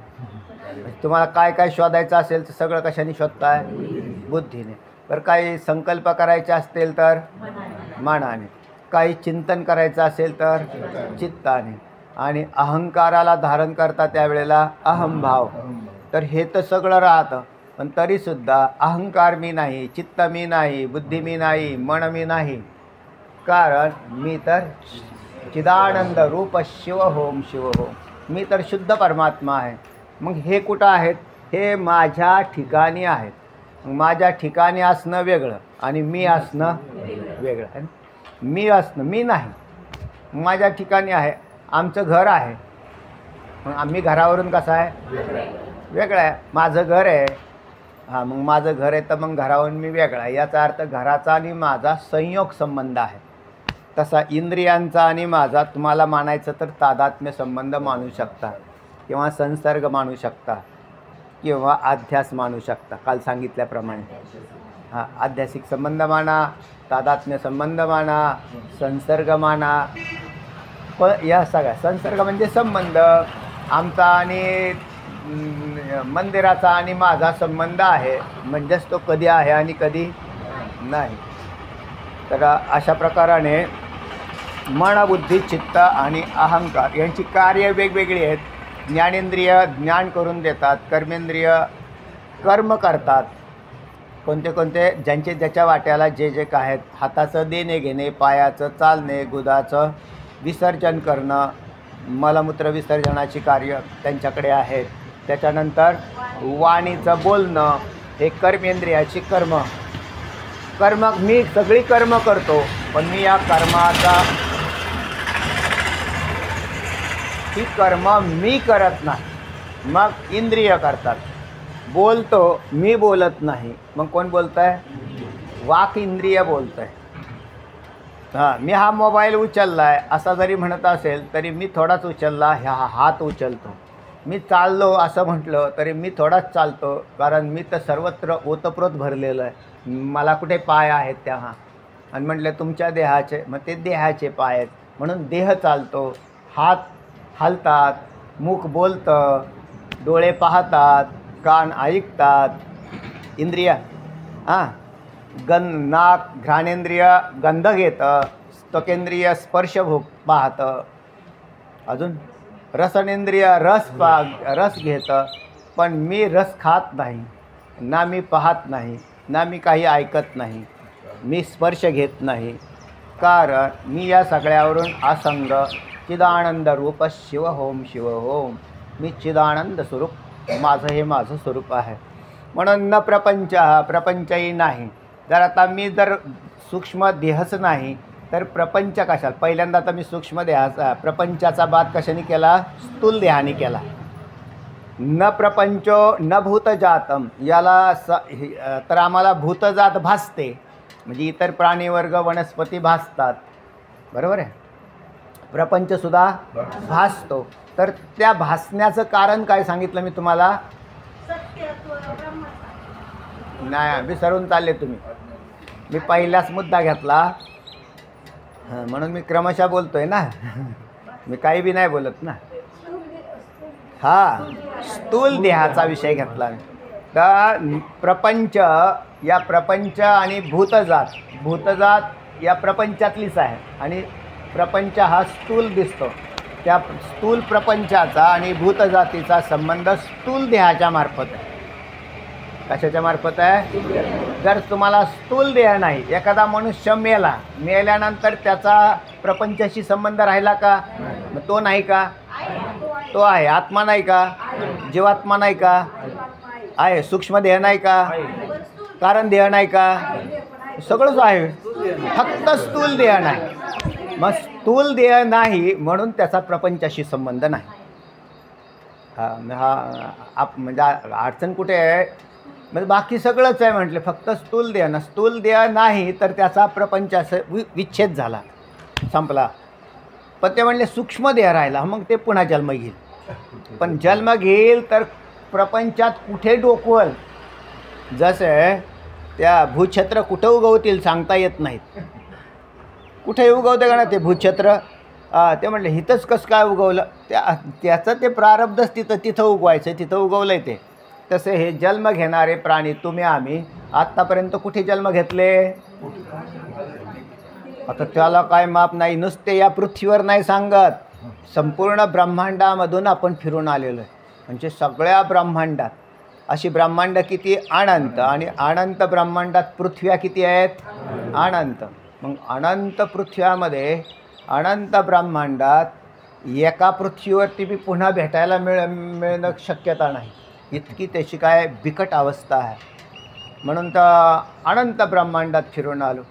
तुम्हाला काय काय शोधायचं असेल तर सगळं कशाने शोधताय? बुद्धीने. बरं, काही संकल्प करायचे असतील तर मनाने, काही चिंतन करायचं असेल तर चित्ताने, आणि अहंकाराला धारण करता त्यावेळेला अहंभाव. तर हे तर सगळं राहतं, पण तरीसुद्धा अहंकार मी नाही, चित्त मी नाही, बुद्धी मी नाही, मन मी नाही. कारण मी तर चिदानंद रूप शिव होम शिव होम, मी तर शुद्ध परमात्मा आहे. मग हे कुठं आहेत? हे माझ्या ठिकाणी आहेत. मग माझ्या ठिकाणी असणं वेगळं आणि मी असणं वेगळं. मी असणं मी नाही, माझ्या ठिकाणी आहे. आमचं घर आहे, मग आम्ही घरावरून कसं आहे? वेगळं आहे. माझं घर आहे, हां, मग माझं घर आहे तर मग घरावरून मी वेगळा आहे. याचा अर्थ घराचा आणि माझा संयोग संबंध आहे. तसा इंद्रियांचा आणि माझा तुम्हाला मानायचं तर तादात्म्य संबंध मानू शकता, किंवा संसर्ग मानू शकता, किंवा अध्यास मानू शकता. काल सांगितल्याप्रमाणे हां, अध्यासिक संबंध माना, तादात्म्य संबंध माना, संसर्ग माना. पण या सगळ्या संसर्ग म्हणजे संबंध आमचा आणि मंदिराचा आणि माझा संबंध आहे, म्हणजेच तो कधी आहे आणि कधी नाही. तर अशा प्रकाराने मन, बुद्धी, चित्त आणि अहंकार यांची कार्य वेगवेगळी आहेत. ज्ञानेंद्रिय ज्ञान करून देतात, कर्मेंद्रिय कर्म करतात. कोणते कोणते? ज्यांचे ज्याच्या वाट्याला जे जे काय आहेत. हाताचं देणे घेणे, पायाचं चालणे, गुदाचं विसर्जन करणं, मलमूत्र विसर्जनाची कार्य त्यांच्याकडे आहेत. त्याच्यानंतर वाणीचं बोलणं, हे कर्मेंद्रियाची कर्म. मी सगळी कर्म करतो, पण मी या कर्माचा ही कर्म मी करत नाही, मग इंद्रिय करतात. बोलतो, मी बोलत नाही, मग कोण बोलत आहे? वाक इंद्रिय बोलत आहे. हां, मी हा मोबाईल उचलला आहे असा जरी म्हणत असेल तरी मी थोडाच उचलला, ह्या हात उचलतो. मी चाललो असं म्हटलं तरी मी थोडाच चालतो, कारण मी तर सर्वत्र ओतप्रोत भरलेलं आहे. मला कुठे पाय आहेत त्या? हां, आणि म्हटलं तुमच्या देहाचे, मग ते देहाचे पाय आहेत, म्हणून देह चालतो. हात हलतात, मुख बोलतं, डोळे पाहतात, कान ऐकतात, इंद्रिय नाक घ्राणेंद्रिय गंध घेतं, त्वकेंद्रिय स्पर्श पाहतं, अजून रसनेंद्रिय रस घेतं. पण मी रस खात नाही, ना मी पाहत नाही, ना मी काही ऐकत नाही, मी स्पर्श घेत नाही, कारण मी या सगळ्यावरून असंग चिदानंद रूप शिव होम शिव होम. मी चिदानंद स्वरूप, माझं हे माझं स्वरूप आहे. म्हणून न प्रपंच, प्रपंचही नाही. जर आता मी जर सूक्ष्म देहच नाही तर प्रपंच कशाला? पहिल्यांदा तर मी सूक्ष्म देहाचा प्रपंचाचा बाद कशाने केला? स्थूल देहाने केला. न प्रपंचो न भूतजातम, याला तर आम्हाला भूतजात भासते, म्हणजे इतर प्राणीवर्ग वनस्पती भासतात, बरोबर आहे. प्रपंचसुद्धा भासतो. तर त्या भासण्याचं कारण काय सांगितलं मी तुम्हाला? नाही, विसरून चालले तुम्ही. मी पहिलाच मुद्दा घेतला, म्हणून मी क्रमशः बोलतोय ना, मी काही बी नाही बोलत ना. हा, स्थूल देहाचा विषय घेतला. तर प्रपंच, या प्रपंच आणि भूतजात या प्रपंचातलीच आहे, आणि प्रपंच हा स्थूल दिसतो. त्या स्थूल प्रपंचाचा आणि भूतजातीचा संबंध स्थूल देहाच्या मार्फत आहे. कशाच्या मार्फत आहे? जर तुम्हाला स्थूल देह नाही, एखादा मनुष्य मेल्यानंतर त्याचा प्रपंचाशी संबंध राहिला का? मग तो नाही का? तो आहे. आत्मा नाही का? जीवात्मा नाही का? आहे. सूक्ष्म देह नाही का? कारण देह नाही का? सगळंच आहे, फक्त स्थूल देह नाही. मग स्थूल देह नाही म्हणून त्याचा प्रपंचाशी संबंध नाही. म्हणजे अडचण कुठे आहे? म्हणजे बाकी सगळंच आहे म्हटलं, फक्त स्थूल देह ना. स्थूल देह नाही तर त्याचा प्रपंचाचा विच्छेद झाला, संपला. पण ते म्हणले सूक्ष्म देह राहिला, मग ते पुन्हा जन्म घेईल. पण जन्म घेईल तर प्रपंचात कुठे डोकवल, जसं त्या भूछत्र कुठं उगवतील सांगता येत नाहीत. कुठे उगवते का ना ते भूछत्र? ते म्हणले हिथंच कसं काय उगवलं? त्याचं ते प्रारब्धच तिथं उगवायचं, तिथं उगवलं आहे ते. तसे हे जन्म घेणारे प्राणी, तुम्ही आम्ही आत्तापर्यंत कुठे जन्म घेतले? आता त्याला काय माप नाही. नुसते या पृथ्वीवर नाही सांगत, संपूर्ण ब्रह्मांडामधून आपण फिरून आलेलो आहे. म्हणजे सगळ्या ब्रह्मांडात अशी ब्रह्मांड किती अनंत, आणि अनंत ब्रह्मांडात पृथ्व्या किती आहेत अनंत. मग अनंत पृथ्व्यामध्ये अनंत ब्रह्मांडात एका पृथ्वीवरती बी पुन्हा भेटायला मिळणं शक्यता नाही, इतकी त्याची काय बिकट अवस्था आहे. म्हणून तर अनंत ब्रह्मांडात फिरून आलो.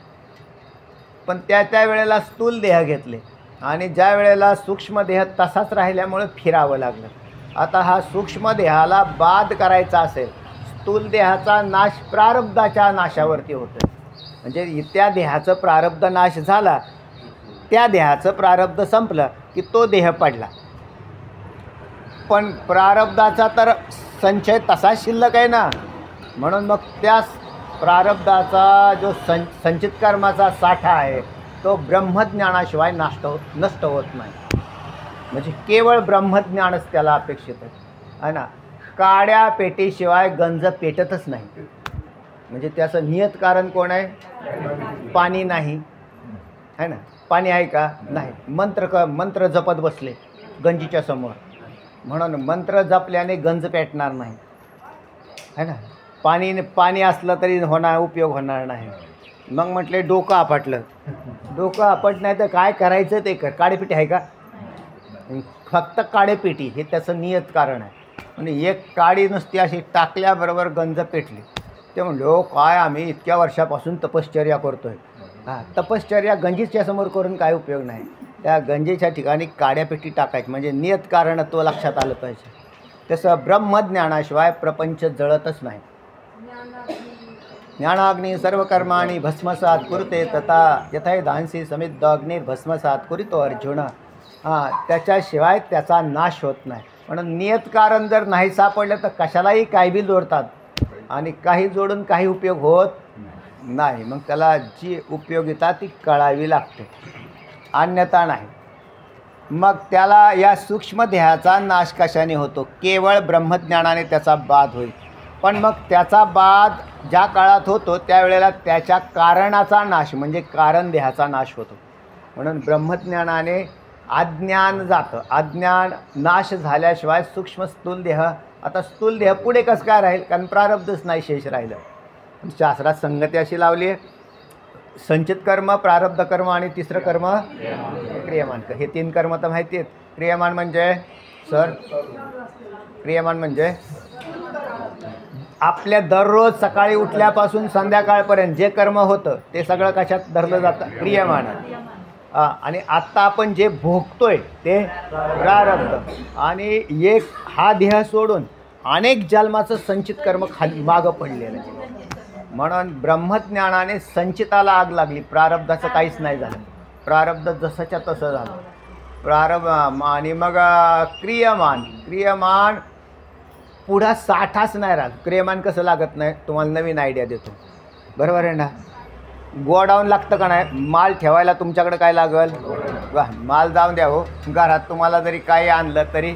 पण त्या वेळेला स्थूल देह घेतले, आणि ज्या वेळेला सूक्ष्म देह तसाच राहिल्यामुळे फिरावं लागलं. आता हा सूक्ष्म देहाला बाद करायचा असेल, स्थूल देहाचा नाश प्रारब्धाच्या नाशावरती होतं. म्हणजे त्या देहाचं प्रारब्ध नाश झाला, त्या देहाचं प्रारब्ध संपलं की तो देह पडला. पण प्रारब्धाचा तर संचय तसाच शिल्लक आहे ना. म्हणून मग त्या प्रारब्धाचा जो संचित कर्माचा साठा आहे तो ब्रह्मज्ञानाशिवाय नष्ट होत नाही. म्हणजे केवळ ब्रह्मज्ञानच त्याला अपेक्षित आहे ना. काड्या पेटीशिवाय गंज पेटतच नाही. म्हणजे त्याचं नियत कारण कोण आहे? पाणी नाही आहे ना. पाणी आहे का? नाही. मंत्र जपत बसले गंजीच्या समोर, म्हणून मंत्र जपल्याने गंज पेटणार नाही आहे ना. पाणी असलं तरी उपयोग होणार नाही. मग म्हटले डोकं आपटलं. डोकं आपट नाही तर काय करायचं ते कर. काडेपिटी आहे का? फक्त काडेपिटी हे त्याचं नियत कारण आहे. आणि एक काडी नुसती अशी टाकल्याबरोबर गंज पेटली. ते म्हणले हो काय आम्ही इतक्या वर्षापासून तपश्चर्या करतो आहे. हां, तपश्चर्या गंजीच्या समोर करून काय उपयोग नाही. त्या गंजीच्या ठिकाणी काड्यापेटी टाकायची, म्हणजे नियत कारण तो लक्षात आलं पाहिजे. तसं ब्रह्मज्ञानाशिवाय प्रपंच जळतच नाही. ज्ञानाग्नी सर्व कर्माणी भस्मसात कुरुते तथा यथा धांसी समिद्ध अग्निर्भस्मसात कुरितो अर्जुन. हां, त्याच्याशिवाय त्याचा नाश होत नाही. म्हणून नियत कारण जर नाही सापडलं तर कशालाही काही बी जोडतात, आणि काही जोडून काही उपयोग होत नाही. मग त्याला जी उपयोगिता ती कळावी लागते, अन्यथा नाही. मग त्याला या सूक्ष्म देहाचा नाश कशाने होतो? केवळ ब्रह्मज्ञानाने त्याचा बाध होईल. पण मग त्याचा बाध ज्या काळात होतो त्यावेळेला त्याच्या कारणाचा नाश म्हणजे कारण देहाचा नाश होतो. म्हणून ब्रह्मज्ञानाने अज्ञान जातं. अज्ञान नाश झाल्याशिवाय सूक्ष्म स्थूल देह, आता स्थूल देह पुढे कसं काय राहील? कारण प्रारब्धच नाही शेष राहिलं. शास्त्रात संगती अशी लावली आहे, संचित कर्म, प्रारब्ध कर्म आणि तिसरं कर्म क्रियमान. हे 3 कर्म तर माहिती आहेत. क्रियमान म्हणजे क्रियमान म्हणजे आपल्या दररोज सकाळी उठल्यापासून संध्याकाळपर्यंत जे कर्म होतं ते सगळं कशात धरलं जातं? क्रियमान. आणि आत्ता आपण जे भोगतोय ते प्रारब्ध. आणि एक हा देह सोडून अनेक जन्माचं संचित कर्म खाली मागं पडलेलं आहे. म्हणून ब्रह्मज्ञानाने संचिताला आग लागली, प्रारब्धाचं काहीच नाही झालं. प्रारब्ध जसंच्या तसं झालं. आणि मग क्रियमान पुढं साठाच नाही राहत. क्रियमान कसं लागत नाही? तुम्हाला नवीन आयडिया देतो, बरोबर आहे ना. गोडाऊन लागतं का नाही? माल ठेवायला तुमच्याकडे काय लागल? माल जाऊन द्या हो. घरात तुम्हाला जरी काही आणलं तरी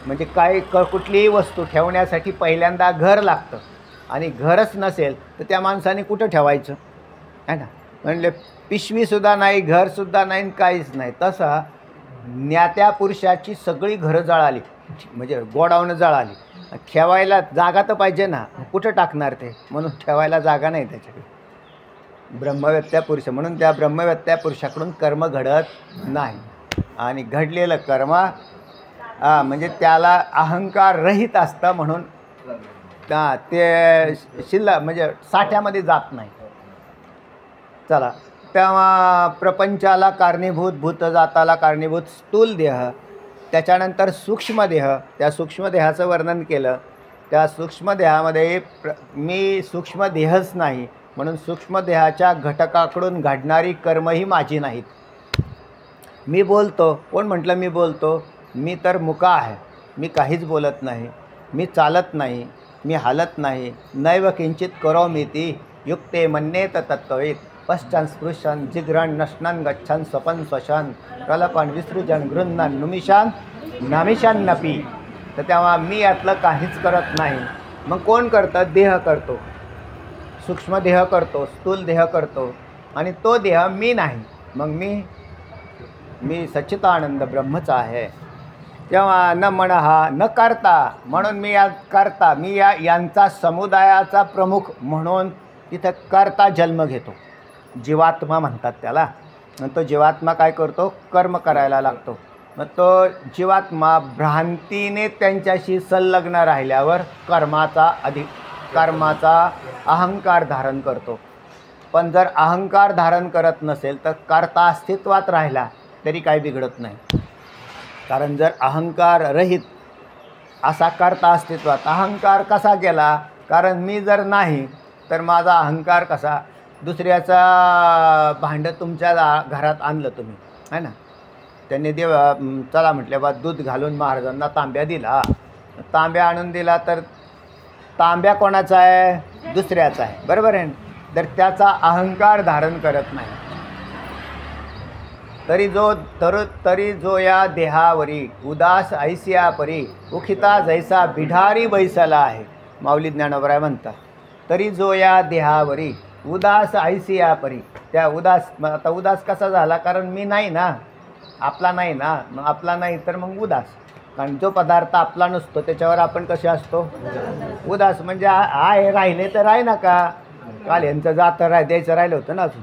म्हणजे काही कुठलीही वस्तू ठेवण्यासाठी पहिल्यांदा घर लागतं, आणि घरच नसेल तर त्या माणसाने कुठं ठेवायचं आहे ना. म्हणजे पिशवीसुद्धा नाही, घरसुद्धा नाही, काहीच नाही. तसं ज्ञात्या पुरुषाची सगळी घरं जळाली, म्हणजे गोडाऊन जळाली. ठेवायला जागा तर पाहिजे ना, कुठं टाकणार ते? म्हणून ठेवायला जागा नाही त्याच्याकडे. ब्रह्मवेत्त्या पुरुष, म्हणून त्या ब्रह्मवेत्त्या पुरुषाकडून कर्म घडत नाही. आणि घडलेलं कर्म म्हणजे त्याला अहंकार रहित असतं, म्हणून ते म्हणजे साठ्यामध्ये जात नाही. चला, तेव्हा प्रपंचाला कारणीभूत, भूतजाताला कारणीभूत स्थूल देह, त्याच्यानंतर सूक्ष्म देह. त्या सूक्ष्म देहाचं वर्णन केलं. त्या सूक्ष्म देहामध्ये मी सूक्ष्म देहच नाही, म्हणून सूक्ष्म देहाच्या घटकाकडून घडणारी कर्मही माझी नाहीत. मी बोलतो, कोण म्हटलं मी बोलतो? मी तर मुका आहे, मी काहीच बोलत नाही, मी चालत नाही, मी हालत नाही. नैव किंचित करोमीति युक्ते मन्येत तत्त्ववेद. पश्चन स्पृशन जिघ्रण नश्नन गच्छन स्वपन स्वशन प्रलपन विसृजन गृह्णन नुमिशान नामिशान्नपी. तर तेव्हा मी यातलं काहीच करत नाही. मग कोण करतं? देह करतो, सूक्ष्म देह करतो, स्थूल देह करतो, आणि तो देह मी नाही. मग मी सच्चिदानंद ब्रह्मच आहे. तेव्हा न मनहा न करता, म्हणून मी यांचा समुदायाचा प्रमुख म्हणून तिथं करता जन्म घेतो. जीवात्मा म्हणतात त्याला. मग तो जीवात्मा काय करतो? कर्म करायला लागतो. मग तो जीवात्मा भ्रांतीने त्यांच्याशी संलग्न राहिल्यावर कर्माचा अहंकार धारण करतो. पण जर अहंकार धारण करत नसेल तर कर्ता अस्तित्वात राहिला तरी काही बिघडत नाही. कारण जर अहंकार रहित असा कर्ता अस्तित्वात, अहंकार कसा गेला? कारण मी जर नाही तर माझा अहंकार कसा? दुसऱ्याचा भांडं तुमच्या घरात आणलं तुम्ही, आहे ना, त्यांनी चला म्हटल्या बा दूध घालून महाराजांना तांब्या दिला, तांब्या आणून दिला तर तांब्या कोणाचा आहे? दुसऱ्याचा आहे, बरोबर आहे. तर त्याचा अहंकार धारण करत नाही. तरी जो या देहावरी उदास ऐसिया परी उखिता जैसा बिढारी बैसला आहे. माऊली ज्ञानोबराय म्हणतात, तरी जो या देहावरी उदास ऐसिया परी. त्या आता उदास कसा झाला? कारण मी नाही ना, आपला नाही ना. मग आपला नाही तर मग उदास. कारण जो पदार्थ आपला नसतो त्याच्यावर आपण कसे असतो? उदास. म्हणजे आहे, राहिले तर आहे ना का? काल यांचं जातं द्यायचं राहिलं होतं ना अजून.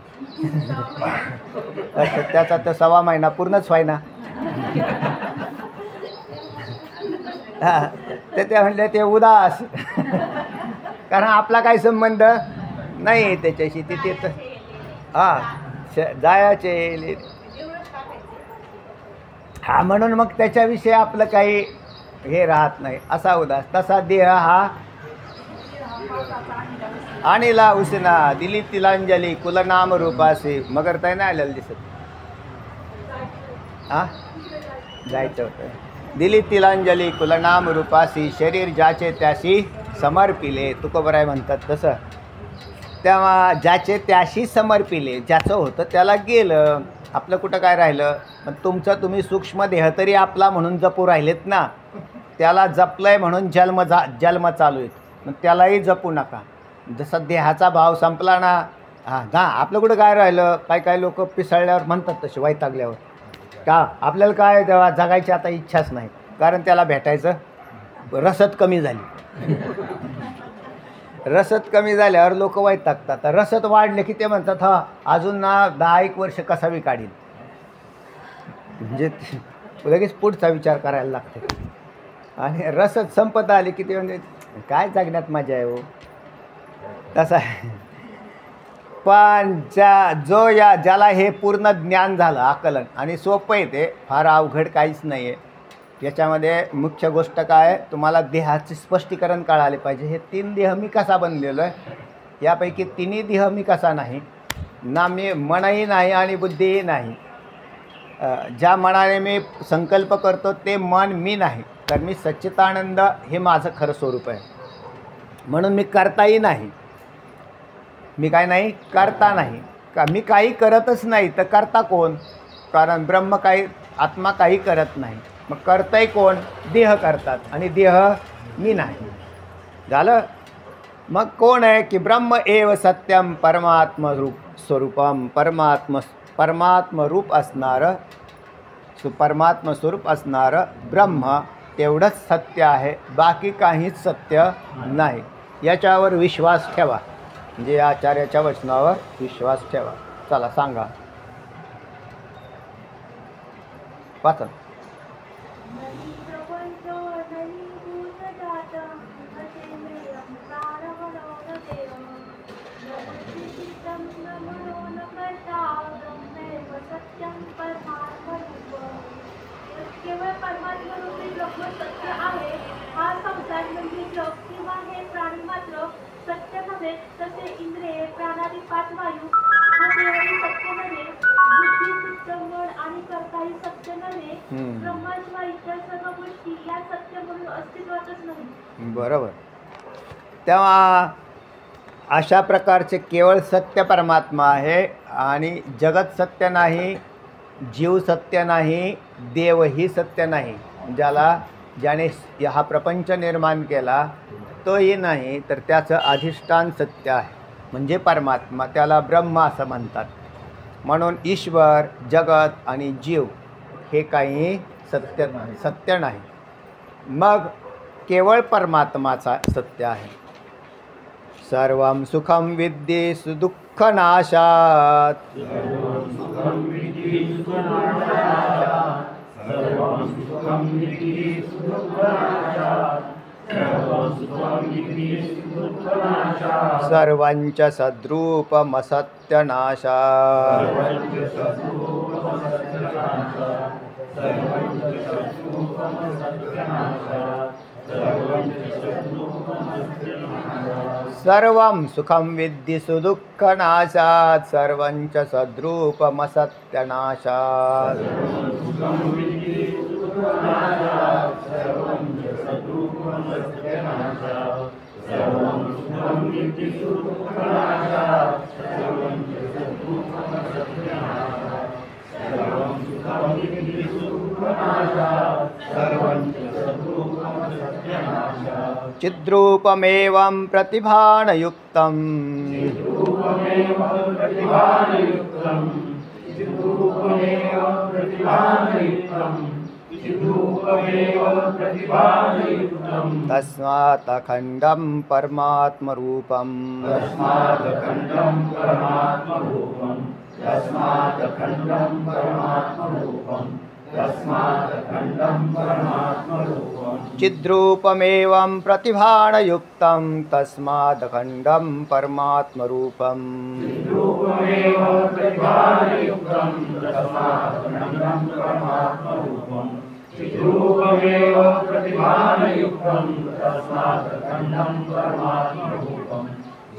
त्याचा तर 1.25 महिना पूर्णच व्हायना. तर ते म्हणले ते उदास. कारण आपला काही संबंध नाही त्याच्याशी. तिथे तर जायचे म्हणून मग त्याच्याविषयी आपलं काही हे राहत नाही, असा उदास. तसा देह हा आणिला उसिना दिली तिलांजली कुलनाम रूपासी. मगर ताई नाही आलेलं दिसत. जायचं होतं. दिली तिलांजली कुलनाम रूपासी शरीर ज्याचे त्याशी समर्पिले. तुकोबराय म्हणतात तसं. तेव्हा ज्याचे त्याशी समर्पिले, ज्याचं होतं त्याला गेलं, आपलं कुठं काय राहिलं? मग तुमचं तुम्ही सूक्ष्म देह तरी आपला म्हणून जपू राहिलेत ना. त्याला जपलंय म्हणून जन्म चालू आहेत. मग त्यालाही जपू नका. जसा देहाचा भाव संपला ना, आपलं कुठं काय राहिलं? काय लोक पिसळल्यावर म्हणतात तसे, वैतागल्यावर का आपल्याला काय तेव्हा जगायची आता इच्छाच नाही. कारण त्याला भेटायचं रसद कमी झाली. रसद कमी झाल्यावर लोक वैतागतात. रसद वाढले की ते म्हणतात अजून ना 10-1 वर्ष कसावी काढील. म्हणजे लगेच पुढचा विचार करायला लागते. आणि रसद संपत आली की ते म्हणजे काय जगण्यात मजा आहे हो. तसा आहे. पण ज्याला हे पूर्ण ज्ञान झालं, आकलन, आणि सोपं आहे, ते फार अवघड काहीच नाही आहे. याच्यामध्ये मुख्य गोष्ट काय आहे? तुम्हाला देहाचे स्पष्टीकरण कळाले पाहिजे. हे 3 देह मी कसा बनलेलो आहे? यापैकी 3 देह मी कसा नाही ना. मी मनही नाही आणि बुद्धीही नाही. ज्या मनाने मी संकल्प करतो ते मन मी नाही. तर मी सच्चिदानंद हे माझं खरं स्वरूप आहे. म्हणून मी करताही नाही. मी काय नाही? करता नाही. मी काही करतच नाही तर करता कोण? कारण ब्रह्म काही, आत्मा काही करत नाही. मग करतंय कोण? देह करतात. आणि देह मी नाही. झालं. मग कोण आहे? की ब्रह्म एव सत्यम परमात्मरूप स्वरूपम. परमात्मरूप असणारं, परमात्मस्वरूप असणारं ब्रह्म तेवढंच सत्य आहे. बाकी काहीच सत्य नाही. याच्यावर विश्वास ठेवा. म्हणजे आचार्याच्या वचनावर विश्वास ठेवा. चला सांगा, वाचा. केवळ परमात्मा रूपी ब्रह्म सत्य आहे. हा संसार म्हणजे जग किंवा हे प्राणी मात्र सत्य नव्हे. तसे इंद्रिये, प्राणादी 5 वायू हा देहही सत्य नव्हे. बुद्धी, चित्त, मन आणि कर्ताही सत्य नव्हे. ब्रह्माशिवाय इतर सर्व गोष्टी या सत्य म्हणून अस्तित्वातच नाही. बरोबर. तेव्हा अशा प्रकारचे केवळ सत्य परमात्मा आहे. आणि जगत सत्य नाही, जीव सत्य नाही, देवही सत्य नाही. ज्याने हा प्रपंच निर्माण केला तोही नाही. तर त्याचं अधिष्ठान सत्य आहे, म्हणजे परमात्मा. त्याला ब्रह्म असं म्हणतात. म्हणून ईश्वर, जगत आणि जीव हे काही सत्य नाही. मग केवळ परमात्माचा सत्य आहे. सर्वं सुखं विद्धि सुदुःखनाशात्. सर्वञ्च सद्रूपमसत्यनाशात्. सर्वं सुखं विद्धि सुदुःखनाशात्. सर्वञ्च सद्रूपमसत्यनाशात्. चिद्रूपमेवं प्रतिभानयुक्तं. तस्मात् अखण्डं परमात्मरूपम्.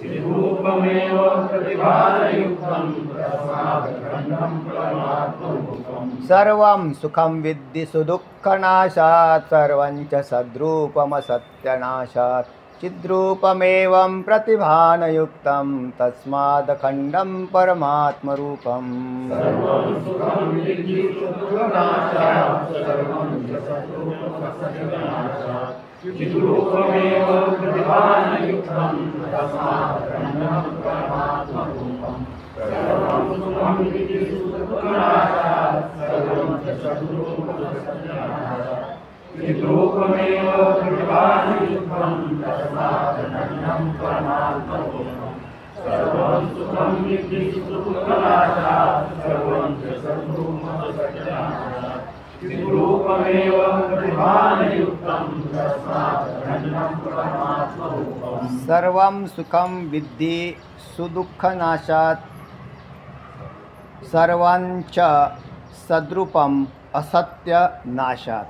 चिद्रूपमेवं प्रतिभानयुक्तं. तस्मादखण्डं परमात्मरूपम्. सर्वं सुखं विद्धि सुदुःखनाशात्. सर्वञ्च सद्रूपमसत्यनाशात्. चिद्रूपमेवं प्रतिभानयुक्तं. तस्मादखण्डं परमात्मरूपम्. सर्वं सुखं विद्धि सुदुःखनाशात्. सर्वञ्च सद्रूपम् असत्यनाशात्.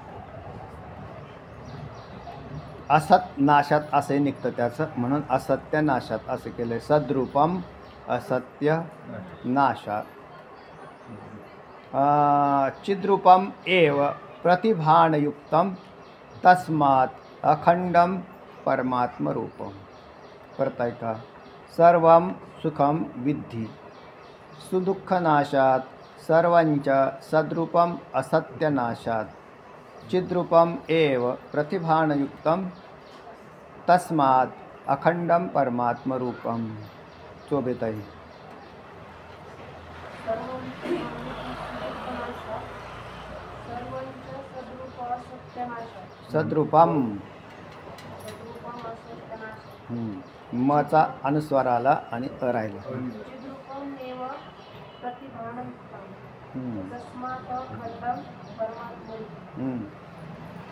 असत नाशात असे निघतं त्याचं, म्हणून असत्य नाशात असे केले. सद्रूपम असत्य नाशात. चिद्रूपम एव प्रतिभानयुक्तं. तस्मात् अखंडम परमात्मरूपम. परत ऐका. सर्वं सुखं विद्धि सुदुःखनाशात्. सर्वञ्च सद्रूपम असत्यनाशात्. चिद्रूपम एव प्रतिभानयुक्तं. तस्मात् अखंडम परमात्मरूपम. चोबेताई. सद्रूपम मचा अनुस्वार आला आणि अ राहिला.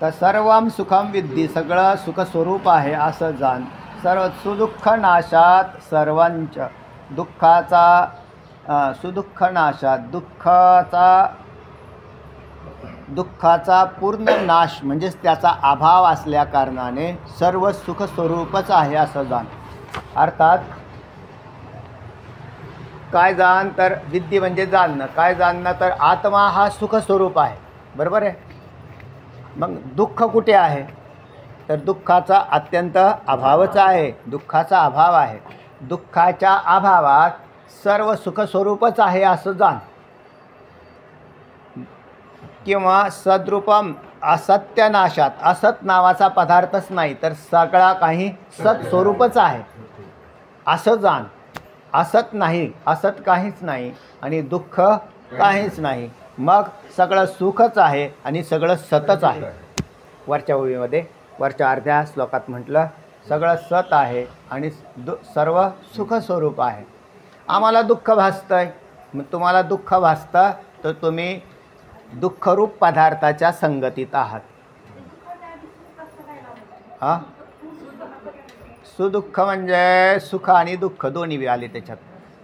तर सर्वं सुखम विद्धि, सगळं सुखस्वरूप आहे असं जाण. सर्व सुदुःख नाशात. सर्वंच दुःखाचा सुदुःख नाशात. दुःखाचा पूर्ण नाश म्हणजेच त्याचा अभाव असल्या कारणाने सर्व सुखस्वरूपच आहे असं जाण. अर्थात काय जाण तर विद्धी म्हणजे जाणणं. काय जाणणं तर आत्मा हा सुखस्वरूप आहे. बरोबर आहे. मग दुःख कुठे आहे तर दुःखाचा अत्यंत अभावच आहे. दुःखाचा अभाव आहे. दुःखाच्या अभावात सर्व सुखस्वरूपच आहे असं जाण. किंवा सद्रूपम असत्यनाशात. असत नावाचा पदार्थच नाही तर सगळा काही सत्स्वरूपच आहे असं जाण. असत नाही, असत काहीच नाही आणि दुःख काहीच नाही. मग सगळं सुखच आहे आणि सगळं सतच आहे. वरच्या ओळीमध्ये वरच्या अर्ध्या श्लोकात म्हटलं सगळं सत आहे आणि सर्व सुखस्वरूप आहे. आम्हाला दुःख भासतं आहे, मग तुम्हाला दुःख भासतं तर तुम्ही दुःखरूप पदार्थाच्या संगतीत आहात. हां, सुदुःख म्हणजे सुख आणि दुःख दोन्ही बी आले त्याच्यात,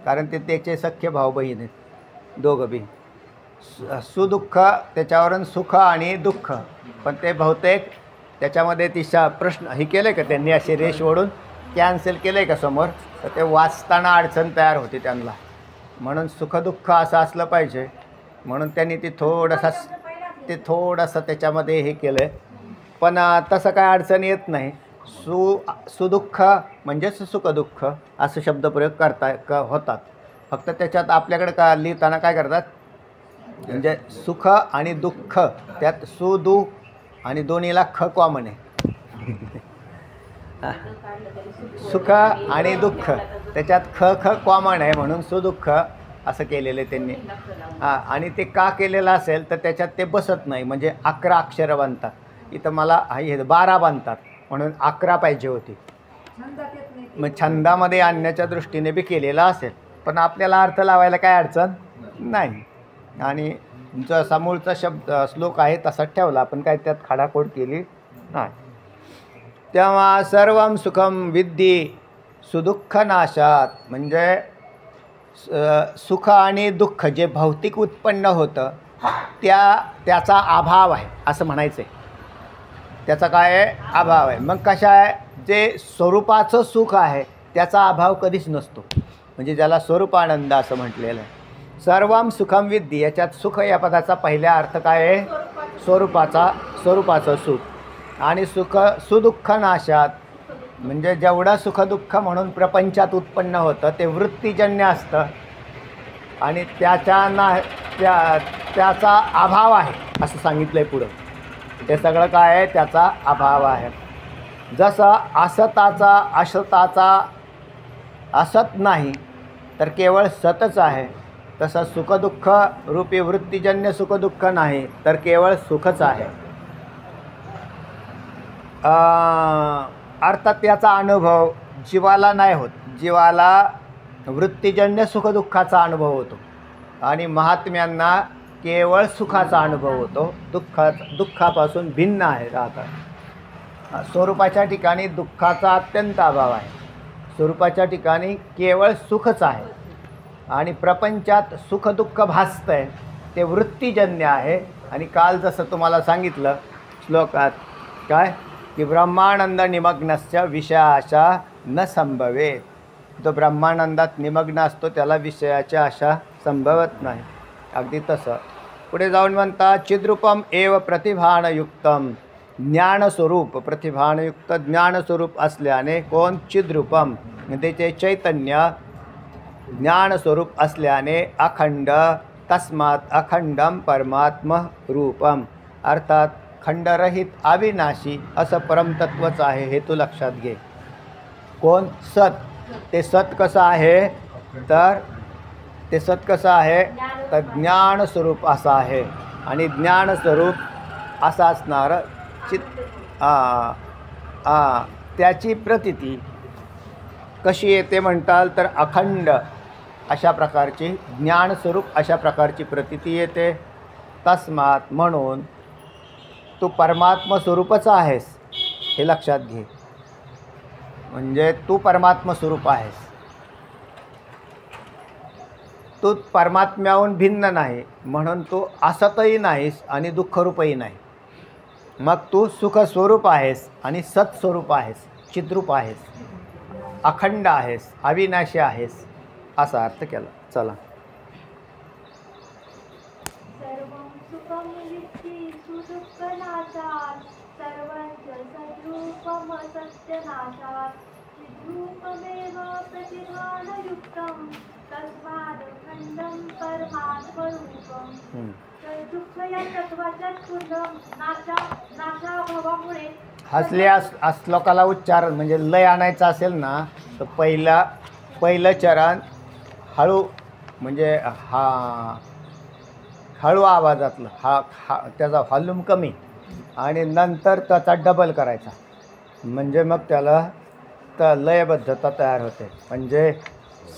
कारण ते त्याचे सख्य भाऊ बहीण आहेत दोघं बी. सुदुःख त्याच्यावरून सुख आणि दुःख, पण ते बहुतेक त्याच्यामध्ये तिशा प्रश्न हे केलं आहे का त्यांनी, असे रेष ओढून कॅन्सल केलं आहे का समोर, तर ते वाचताना अडचण तयार होते त्यांना. म्हणून सुखदुःख असं असलं पाहिजे म्हणून त्यांनी ते थोडंसं त्याच्यामध्ये हे केलं आहे. पण तसं काय अडचण येत नाही. सुदुःख म्हणजेच सुखदुःख असं शब्दप्रयोग होतात. फक्त त्याच्यात आपल्याकडे का लिहिताना काय करतात, म्हणजे सुख आणि दुःख त्यात सुदु आणि दोन्हीला ख कॉमन आहे. सुख आणि दुःख त्याच्यात ख कॉमन आहे म्हणून सुदुःख असं केलेलं आहे त्यांनी. आणि ते का केलेलं असेल तर त्याच्यात ते बसत नाही, म्हणजे 11 अक्षरं बनतात. इथं मला हे 12 बनतात म्हणून 11 पाहिजे होती. मग छंदामध्ये आणण्याच्या दृष्टीने बी केलेला असेल, पण आपल्याला अर्थ लावायला काय अडचण नाही. आणि जसा मूळचा श्लोक आहे तसाच ठेवला, आपण काय त्यात खाडाखोड केली नाही. तेव्हा सर्वं सुखम विद्धी सुदुःख नाशात, म्हणजे सुख आणि दुःख जे भौतिक उत्पन्न होतं त्याचा अभाव आहे असं म्हणायचं आहे. त्याचा काय आहे, अभाव आहे. मग कशा आहे, जे स्वरूपाचं सुख आहे त्याचा अभाव कधीच नसतो, म्हणजे ज्याला स्वरूपानंद असं म्हटलेलं आहे. सर्वं सुखम विद्धी, याच्यात सुख या पदाचा पहिला अर्थ काय आहे, स्वरूपाचं सुख. आणि सुदुःख नाशात, म्हणजे जेवढं सुखदुःख म्हणून प्रपंचात उत्पन्न होतं ते वृत्तीजन्य असतं आणि त्याचा अभाव आहे असं सांगितलं आहे पुढं. ते सगळं काय आहे, त्याचा अभाव आहे. जसं असताचा असत नाही तर केवळ सतच आहे, तसं सुखदुःख रूपी वृत्तीजन्य सुखदुःख नाही तर केवळ सुखच आहे. अर्थात याचा अनुभव जीवाला नाही होत, जीवाला वृत्तीजन्य सुखदुःखाचा अनुभव होतो आणि महात्म्यांना केवळ सुखाचा अनुभव होतो. दुःखापासून भिन्न आहे राहतात. स्वरूपाच्या ठिकाणी दुःखाचा अत्यंत अभाव आहे, स्वरूपाच्या ठिकाणी केवळ सुखच आहे. आणि प्रपंचात सुखदुःख भासतं आहे ते वृत्तीजन्य आहे. आणि काल जसं तुम्हाला सांगितलं श्लोकात काय की ब्रह्मानंद निमग्नस्य विषयाशा न संभवेत, जो ब्रह्मानंदात निमग्न असतो त्याला विषयाची आशा संभवत नाही. अगदी तसं पुढे जाऊन म्हणतात चिद्रूपम एव प्रतिभानयुक्तम, ज्ञानस्वरूप प्रतिभानयुक्त ज्ञानस्वरूप असल्याने कोण चिद्रूपम, त्याचे चैतन्य ज्ञानस्वरूप असल्याने अखंड, तस्मात अखंडम परमात्म रूपम, अर्थात खंडरहित अविनाशी असं परमतत्वच आहे. हे तू लक्षात घे. कोण सत, ते सत कसं आहे तर ते सत कसं आहे तर ज्ञानस्वरूप असं आहे. आणि ज्ञानस्वरूप असं असणारं त्याची प्रतीती कशी येते म्हणताल तर अखंड अशा प्रकारची, ज्ञानस्वरूप अशा प्रकारची प्रतीती येते. तस्मात म्हणून तू परमात्म स्वरूपच आहेस हे लक्षात घे. म्हणजे तू परमात्म स्वरूप आहेस, तू परमात्म्याहून भिन्न नाही म्हणून तू असतही नाहीस आणि दुःखरूपही नाही. मग तू सुखस्वरूप आहेस आणि सत्स्वरूप आहेस, चिद्रूप आहेस, अखंड आहेस, अविनाशी आहेस असा अर्थ केला. चला सर्वं सुखं विद्धि सुदुःखनाशात्, सर्वं च सद्रूपं सत्यनाशात्, चिद्रूपमेव प्रतिभानयुक्तं, तस्मादखण्डं परमात्मरूपं. तर दुःख या तत्वाच्या पूर्ण नाशाभावामुळे हसल्या श्लोकाला उच्चार म्हणजे लय आणायचा असेल ना तर पहिलं चरण हळू, म्हणजे हळू आवाजातलं त्याचा व्हॉल्यूम कमी आणि नंतर त्याचा डबल करायचा, म्हणजे मग त्याला लयबद्धता तयार होते. म्हणजे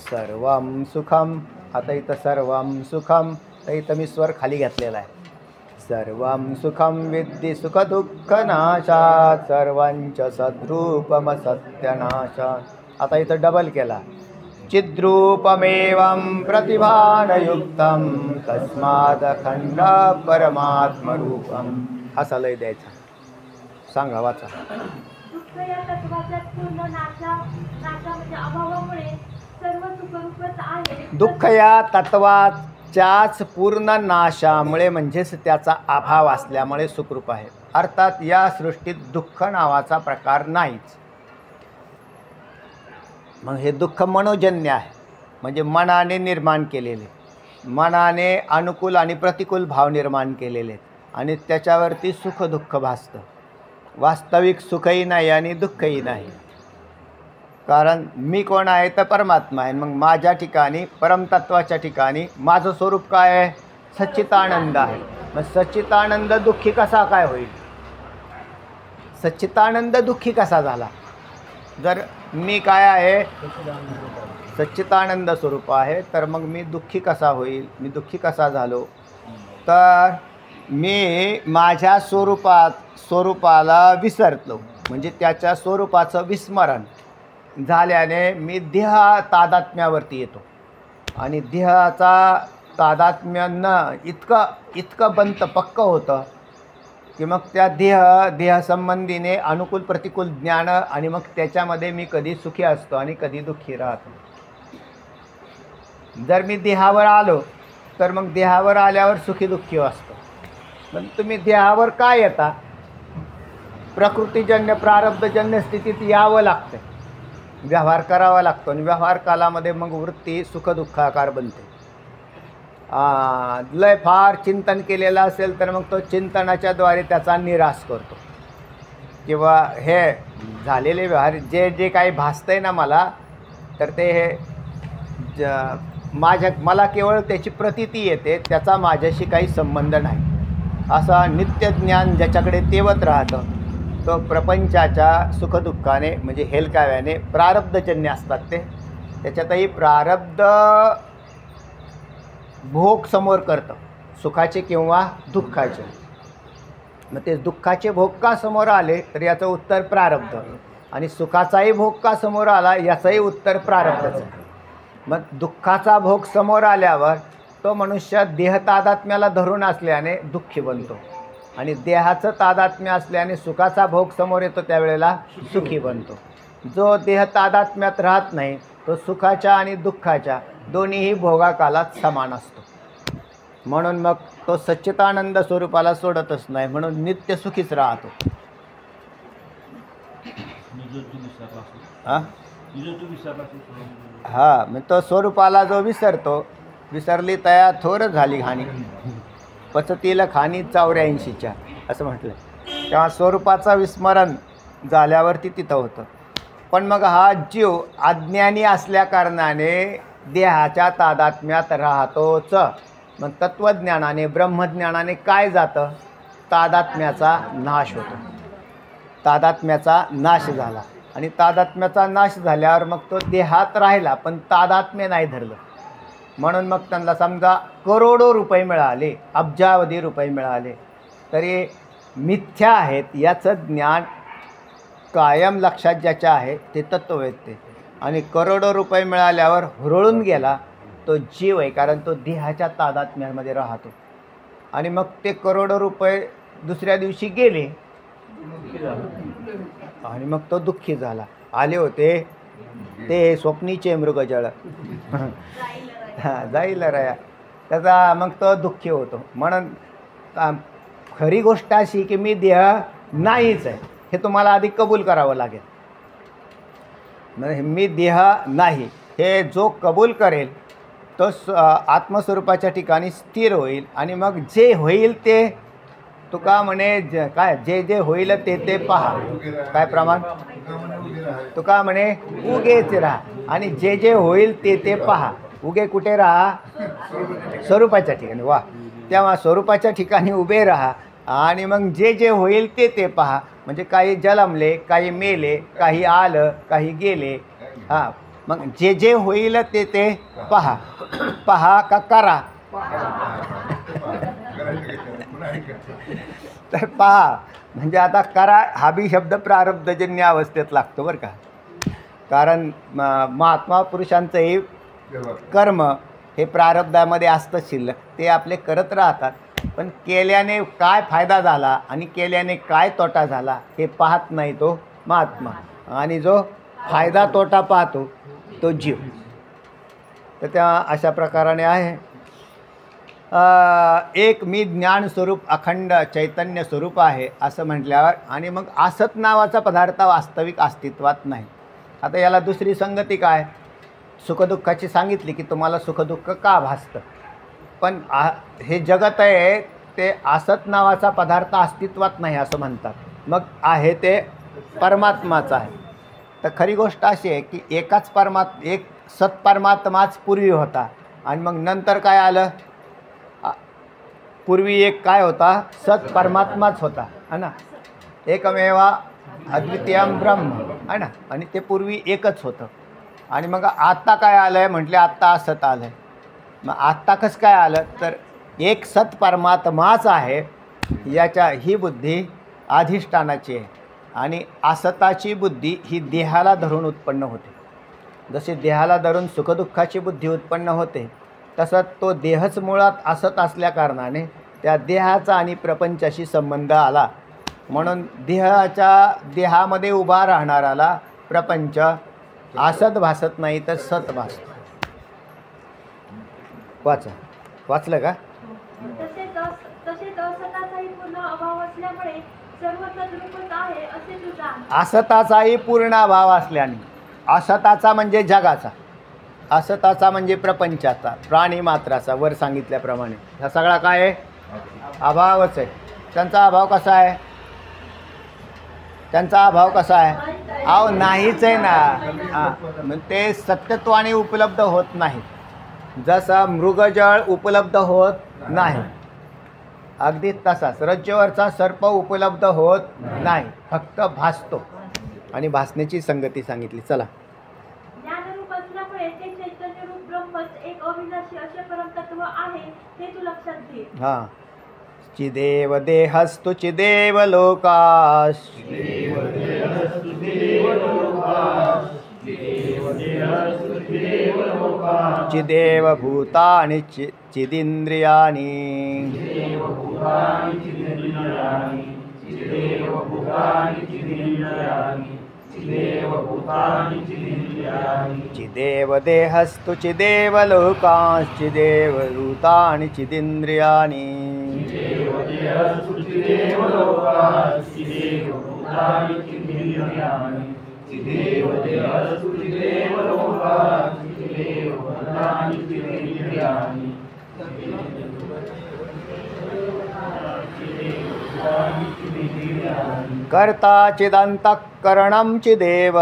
सर्वं सुखम, आता इथं सर्वं सुखम, तर इथं मी स्वर खाली घेतलेला आहे. सर्वं सुखम विद्धि सुख दुःख नाशात, सर्वंच सद्रूपम सत्यनाशात. आता इथं डबल केला. चिद्रूपमेवं प्रतिभानयुक्तं तस्मादखंड परमात्मरूपम. असा लय द्यायचा. सांगा, वाचा. दुःख या तत्वाच्या पूर्ण नाशा म्हणजे अभावामुळे सर्व सुखरूपच आहे. दुःख या तत्वाच्याच पूर्ण नाशामुळे म्हणजेच त्याचा अभाव असल्यामुळे सुखरूप आहे. अर्थात या सृष्टीत दुःख नावाचा प्रकार नाहीच. मग हे दुःख मनोजन्य आहे, म्हणजे मनाने निर्माण केलेले, मनाने अनुकूल आणि प्रतिकूल भाव निर्माण केलेले आणि त्याच्यावरती सुख दुःख भासतं. वास्तविक सुखही नाही आणि दुःखही नाही. कारण मी कोण आहे तर परमात्मा आहे. मग माझ्या ठिकाणी परमतत्वाच्या ठिकाणी माझं स्वरूप काय आहे? सच्चितानंद आहे. मग सच्चितानंद दुःखी कसा काय होईल? सच्चितानंद दुःखी कसा झाला? जर मी काय आहे? सच्चितानंद स्वरूप आहे, तर मग मी दुःखी कसा होईल? मी दुःखी कसा झालो? तर मी माझ्या स्वरूपाला विसरलो, म्हणजे त्याच्या स्वरूपाचं विस्मरण झाल्याने मी देह तादात्म्यावरती येतो आणि देहाचा तादात्म्य न इतकं बंत पक्क होतं की मग त्या देहसंबंधीने अनुकूल प्रतिकूल ज्ञान आणि मग त्याच्यामध्ये मी कधी सुखी असतो आणि कधी दुःखी राहतो. जर मी देहावर आलो तर मग देहावर आल्यावर सुखी दुःखी असतो. पण तुम्ही देहावर काय येता? प्रकृतीजन्य प्रारब्धजन्य स्थितीत यावं लागतं, व्यवहार करावा लागतो आणि व्यवहार कालामध्ये मग वृत्ती सुखदुःखाकार बनते. लय फार चिंतन केलेलं असेल तर मग तो चिंतनाच्याद्वारे त्याचा निराश करतो, किंवा हे झालेले व्यवहार जे काही भासतंय ना मला, तर ते हे मला केवळ त्याची प्रतीती येते, त्याचा माझ्याशी काही संबंध नाही. असा नित्यज्ञान ज्याच्याकडे तेवत राहतं तो प्रपंचाच्या सुखदुःखाने म्हणजे हेलकाव्याने प्रारब्धजन्य असतात ते, त्याच्यातही प्रारब्ध भोग समोर करतं, सुखाचे किंवा दुःखाचे. मग ते दुःखाचे भोग का समोर आले तर याचं उत्तर प्रारब्ध, आणि सुखाचाही भोग का समोर आला याचंही उत्तर प्रारब्धचं. मग दुःखाचा भोग समोर आल्यावर तो मनुष्य देह तादात्म्याला धरून असल्याने दुःखी बनतो आणि देहाचं तादात्म्य असल्याने सुखाचा भोग समोर येतो त्यावेळेला सुखी बनतो. जो देह तादात्म्यात राहत नाही तो सुखाच्या आणि दुःखाच्या दोन्हीही भोगाकालात समान असतो. म्हणून मग तो सच्चितानंद स्वरूपाला सोडतच नाही, म्हणून नित्य सुखीच राहतो. हा, मग तो स्वरूपाला जो विसरली तया थोर झाली हानी, पचतील खाणी 84च्या असं म्हटलं. तेव्हा स्वरूपाचं विस्मरण झाल्यावरती तिथं होतं. पण मग हा जीव अज्ञानी असल्या कारणाने देहाच्या तादात्म्यात राहतोच. मग तत्त्वज्ञानाने ब्रह्मज्ञानाने काय जातं? तादात्म्याचा नाश होतो. तादात्म्याचा नाश झाला आणि तादात्म्याचा नाश झाल्यावर मग तो देहात राहिला पण तादात्म्य नाही धरलं. म्हणून मग त्यांना समजा करोडो रुपये मिळाले, अब्जावधी रुपये मिळाले तरी मिथ्या आहेत याचं ज्ञान कायम लक्षात ज्याच्या आहे ते तत्त्ववेत्ते. आणि करोडो रुपये मिळाल्यावर हुरळून गेला तो जीव आहे, कारण तो देहाच्या तादात्म्यामध्ये राहतो. आणि मग ते करोडो रुपये दुसऱ्या दिवशी गेले आणि मग तो दुःखी झाला. आले होते ते स्वप्नीचे मृगजळ जाईल राया, त्याचा मग तो दुःखी होतो. म्हणून खरी गोष्ट अशी की मी देह नाहीच आहे हे तुम्हाला आधी कबूल करावं लागेल. मी देह नाही हे जो कबूल करेल तो आत्मस्वरूपाच्या ठिकाणी स्थिर होईल. आणि मग जे होईल ते तुका म्हणे काय, जे होईल ते पहा. काय प्रमाण? तुका म्हणे उगेच राहा आणि जे होईल ते पहा. उगे कुठे राहा? स्वरूपाच्या ठिकाणी. वा, तेव्हा स्वरूपाच्या ठिकाणी उभे राहा आणि मग जे जे होईल ते ते पहा. म्हणजे काही जलमले, काही मेले, काही आलं, काही गेले. हां, मग जे जे होईल ते ते पहा. पहा का करा? तर पहा म्हणजे आता करा हा बी शब्द प्रारब्धजन्य अवस्थेत लागतो बरं का. कारण महात्मा पुरुषांचं हे कर्म हे प्रारब्धामध्ये असतं शिल्लक, ते आपले करत राहतात. पण केल्याने काय फायदा झाला आणि केल्याने काय तोटा झाला हे पाहत नाही तो महात्मा, आणि जो फायदा तोटा पाहतो तो जीव. तर त्या अशा प्रकाराने आहे. एक मी ज्ञानस्वरूप अखंड चैतन्य स्वरूप आहे असं म्हटल्यावर, आणि मग असत नावाचा पदार्थ वास्तविक अस्तित्वात नाही. आता याला दुसरी संगती काय? सुखदुःखाची सांगितली की तुम्हाला सुखदुःख का भासतं, पण हे जगत आहे ते असत नावाचा पदार्थ अस्तित्वात नाही असं म्हणतात. मग आहे ते परमात्माचं आहे. तर खरी गोष्ट अशी आहे की एक सत्परमात्माच पूर्वी होता, आणि मग नंतर काय आलं? पूर्वी एक काय होता? सत्परमात्माच होता, है ना. एकमेवा अद्वितीयम ब्रह्म, है ना. आणि ते पूर्वी एकच होतं. आणि मग आत्ता काय आलं आहे म्हटले? आत्ता असत आलं आहे. मग आत्ता कसं काय आलं? तर एक सत्परमात्माच आहे याच्या ही बुद्धी अधिष्ठानाची आहे, आणि असताची बुद्धी ही देहाला धरून उत्पन्न होते. जसे देहाला धरून सुखदुःखाची बुद्धी उत्पन्न होते, तसं तो देहच मुळात असत असल्या कारणाने त्या देहाचा आणि प्रपंचाशी संबंध आला. म्हणून देहामध्ये उभा राहणाराला प्रपंच असत भासत नाही तर सत भासतो. वाचलं का? तसेच असताचाही पूर्ण अभाव असल्यामुळे सर्व तद्रूपच आहे असे तू जाण. असताचाही पूर्ण अभाव असल्याने, असताचा म्हणजे जगाचा, असताचा म्हणजे प्रपंचाचा, प्राणी मात्राचा, वर सांगितल्याप्रमाणे हा सगळा काय आहे? अभावच आहे. त्यांचा अभाव कसा आहे? त्यांचा अभाव कसा आहे? अहो नाहीच आहे ना. हां, ते सत्यत्वाने उपलब्ध होत नाही. जसा मृगजळ उपलब्ध होत नाही, अगदी तसाच रज्जूवरचा सर्प उपलब्ध होत नाही, फक्त भासतो. आणि भासण्याची संगती सांगितली. चला. ज्ञानरूप असल्यामुळे ते चैतन्यरूप ब्रह्मच एक अविनाशी असे परमतत्व आहे हे तू लक्षात घे. हां. चिदेव देहस्तु चिदेव लोकाश, चिदेव भूतानि चिदिंद्रियाणि, चिदेव देहस्तु चिदेव लोकाश, चिदेव भूतानि चिदिंद्रियाणि. कर्ता चिदंतःकरणं चिदेव,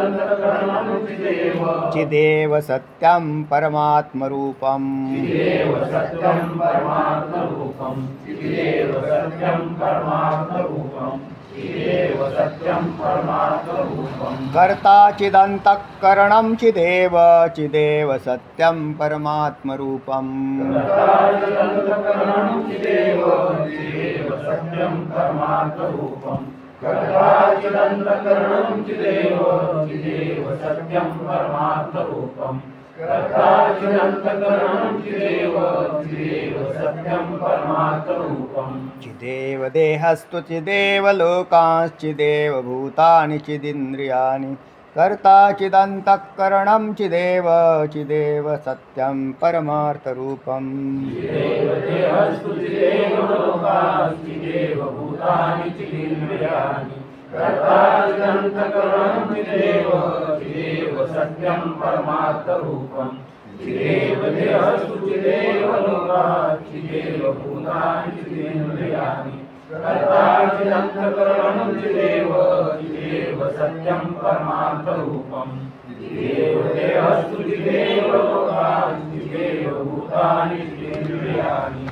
चिदेव सत्यं परमात्मरूपम्. कर्ता चिदंतःकरणं चिदेव, चिदेव सत्यं परमात्मरूपम्. चिदेव देहस्तु चिदेव लोकाश्चिदेव भूतानि चिदिंद्रियाणि. कर्ता चिदंतःकरणं चिदेव, चिदेव सत्यं परमार्थरूपम्. सत्यं परमार्थरूपं देव देहस्तु देव लोकानि देव भूतानि इंद्रियाणि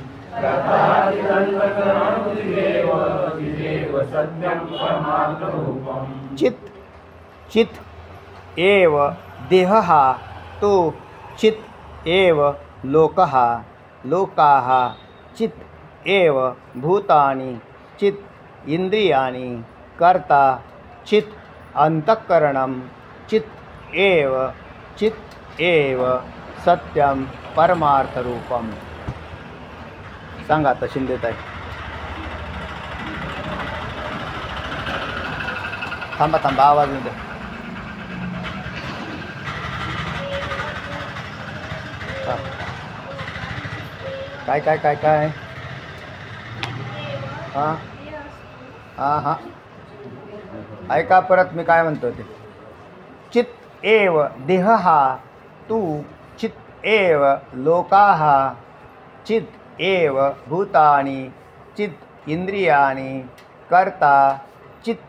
देव सत्यं परमार्थरूपं चित चित एव देहः तो चित एव लोकः लोकाः चित एव भूतानि चित इंद्रियाणि कर्ता चित अंतःकरणं चित एव सत्यं परमार्थरूपम. सांगा आता शिंदेताई. थांबा थांबा आवाज येऊ द्या. हा. काय काय काय काय हां हां हां ऐका परत मी काय म्हणतो ते. चित एव देहः तू चित एव लोकाः चित एव भूतानि चित इंद्रियाणि कर्ता चित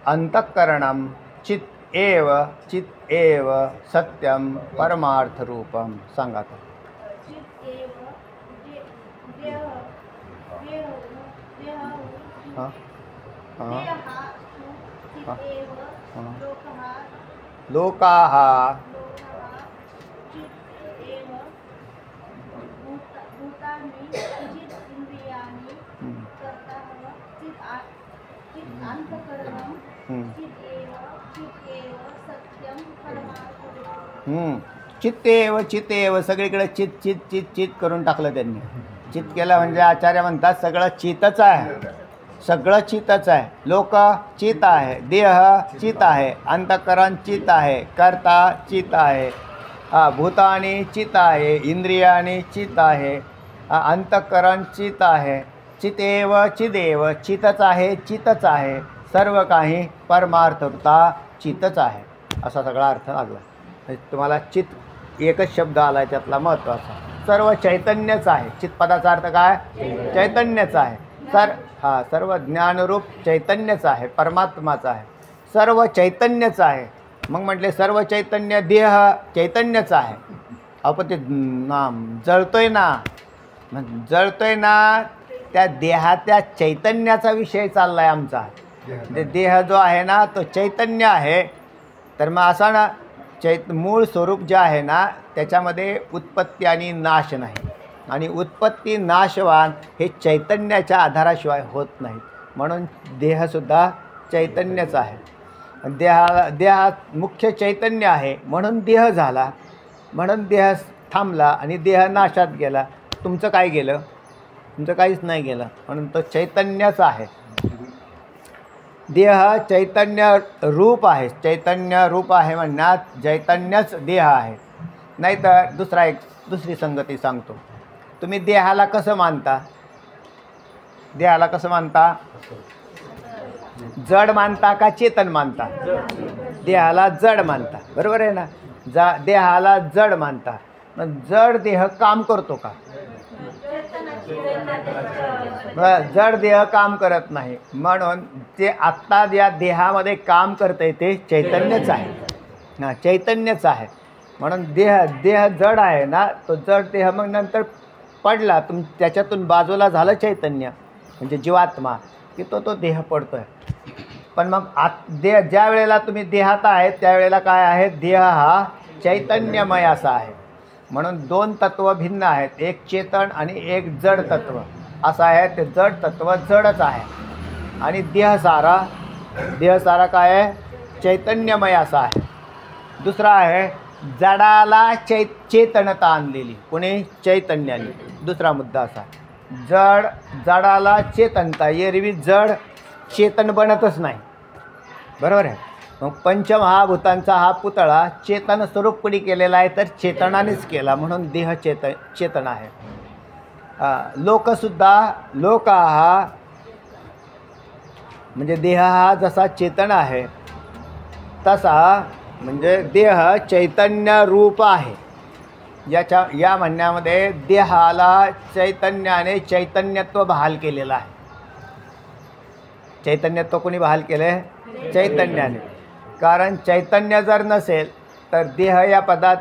अंतःकरणं चित एव सत्यं परमार्थरूपं. सांगा आता. हां हां लोकाः चित्तेव सगळीकडे चित चित चित चित करून टाकलं त्यांनी. चित केलं म्हणजे आचार्य म्हणतात सगळं चितच आहे, सगळं चितच आहे. लोक चित आहे, देह चित आहे, अंतःकरण चित आहे, कर्ता चित आहे, भूतानी चित आहे, इंद्रियानी चित आहे, अंतःकरण चित आहे. चितेव चिदेव चितच आहे, चितच आहे. सर्व काही परमार्थता चितच आहे असा सगळा अर्थ लागला. तुम्हाला चित एकच शब्द आला आहे त्यातला महत्त्वाचा. सर्व चैतन्यच आहे. चितपदाचा अर्थ काय? चैतन्यच आहे. सर्व ज्ञानरूप चैतन्यच आहे, परमात्माच आहे. सर्व चैतन्यच आहे. मग म्हटले सर्व चैतन्य देह चैतन्यच आहे. आपण ते जळतोय ना, जळतोय ना, त्या देहाच्या चैतन्याचा विषय चालला आहे आमचा. ते देह जो आहे ना तो चैतन्य आहे. तर मग असा ना मूळ स्वरूप जे आहे ना त्याच्यामध्ये उत्पत्ती आणि नाश नाही, आणि उत्पत्ती नाशवान हे चैतन्याच्या आधाराशिवाय होत नाहीत. म्हणून देहसुद्धा चैतन्यच आहे. देहात मुख्य चैतन्य आहे म्हणून देह झाला, म्हणून देह थांबला आणि देह नाशात गेला. तुमचं काय गेलं? तुमचं काहीच नाही गेलं. म्हणून तो चैतन्यच आहे. देह चैतन्य रूप आहे. चैतन्य रूप आहे म्हणण्यात चैतन्यच देह आहे. नाहीतर दुसरी संगती सांगतो. तुम्ही देहाला कसं मानता? देहाला कसं मानता? जड मानता का चेतन मानता? देहाला जड मानता, बरोबर आहे ना. देहाला जड मानता. मग जड देह काम करतो का? जड देह काम करत नाही. म्हणून ते आत्ता या देहामध्ये काम करते ते चैतन्यच आहे ना, चैतन्यच आहे. म्हणून देह जड आहे ना, तो जड देह मग नंतर पडला, त्याच्यातून बाजूला झालं चैतन्य म्हणजे जीवात्मा, की तो देह पडतो आहे. पण मग ज्या वेळेला तुम्ही देहात आहे त्यावेळेला काय आहे? देह हा चैतन्यमय असा आहे. म्हणून दोन तत्व भिन्न आहेत, एक चेतन आणि एक जड तत्व असं आहे. ते जड तत्व जडच आहे आणि देह सारा काय आहे? चैतन्यमय असा आहे. दुसरा आहे जडाला चेतनता आणलेली कोणी? चैतन्याने. दुसरा मुद्दा असा, जडाला चेतनता. एरवी जड चेतन बनतच नाही, बरोबर आहे. मग पंचमहाभूतांचा हा पुतळा चेतन स्वरूप कुणी केलेला आहे? तर चेतनानेच केला, म्हणून देह चेतन आहे. लोक हा म्हणजे देह हा जसा चेतन आहे तसा म्हणजे देह चैतन्य रूप आहे. या म्हणण्यामध्ये देहाला चैतन्याने चैतन्यत्व बहाल केलेलं आहे. चैतन्यत्व कोणी बहाल केलं आहे? चैतन्याने. कारण चैतन्य जर नसेल तर देह या पदात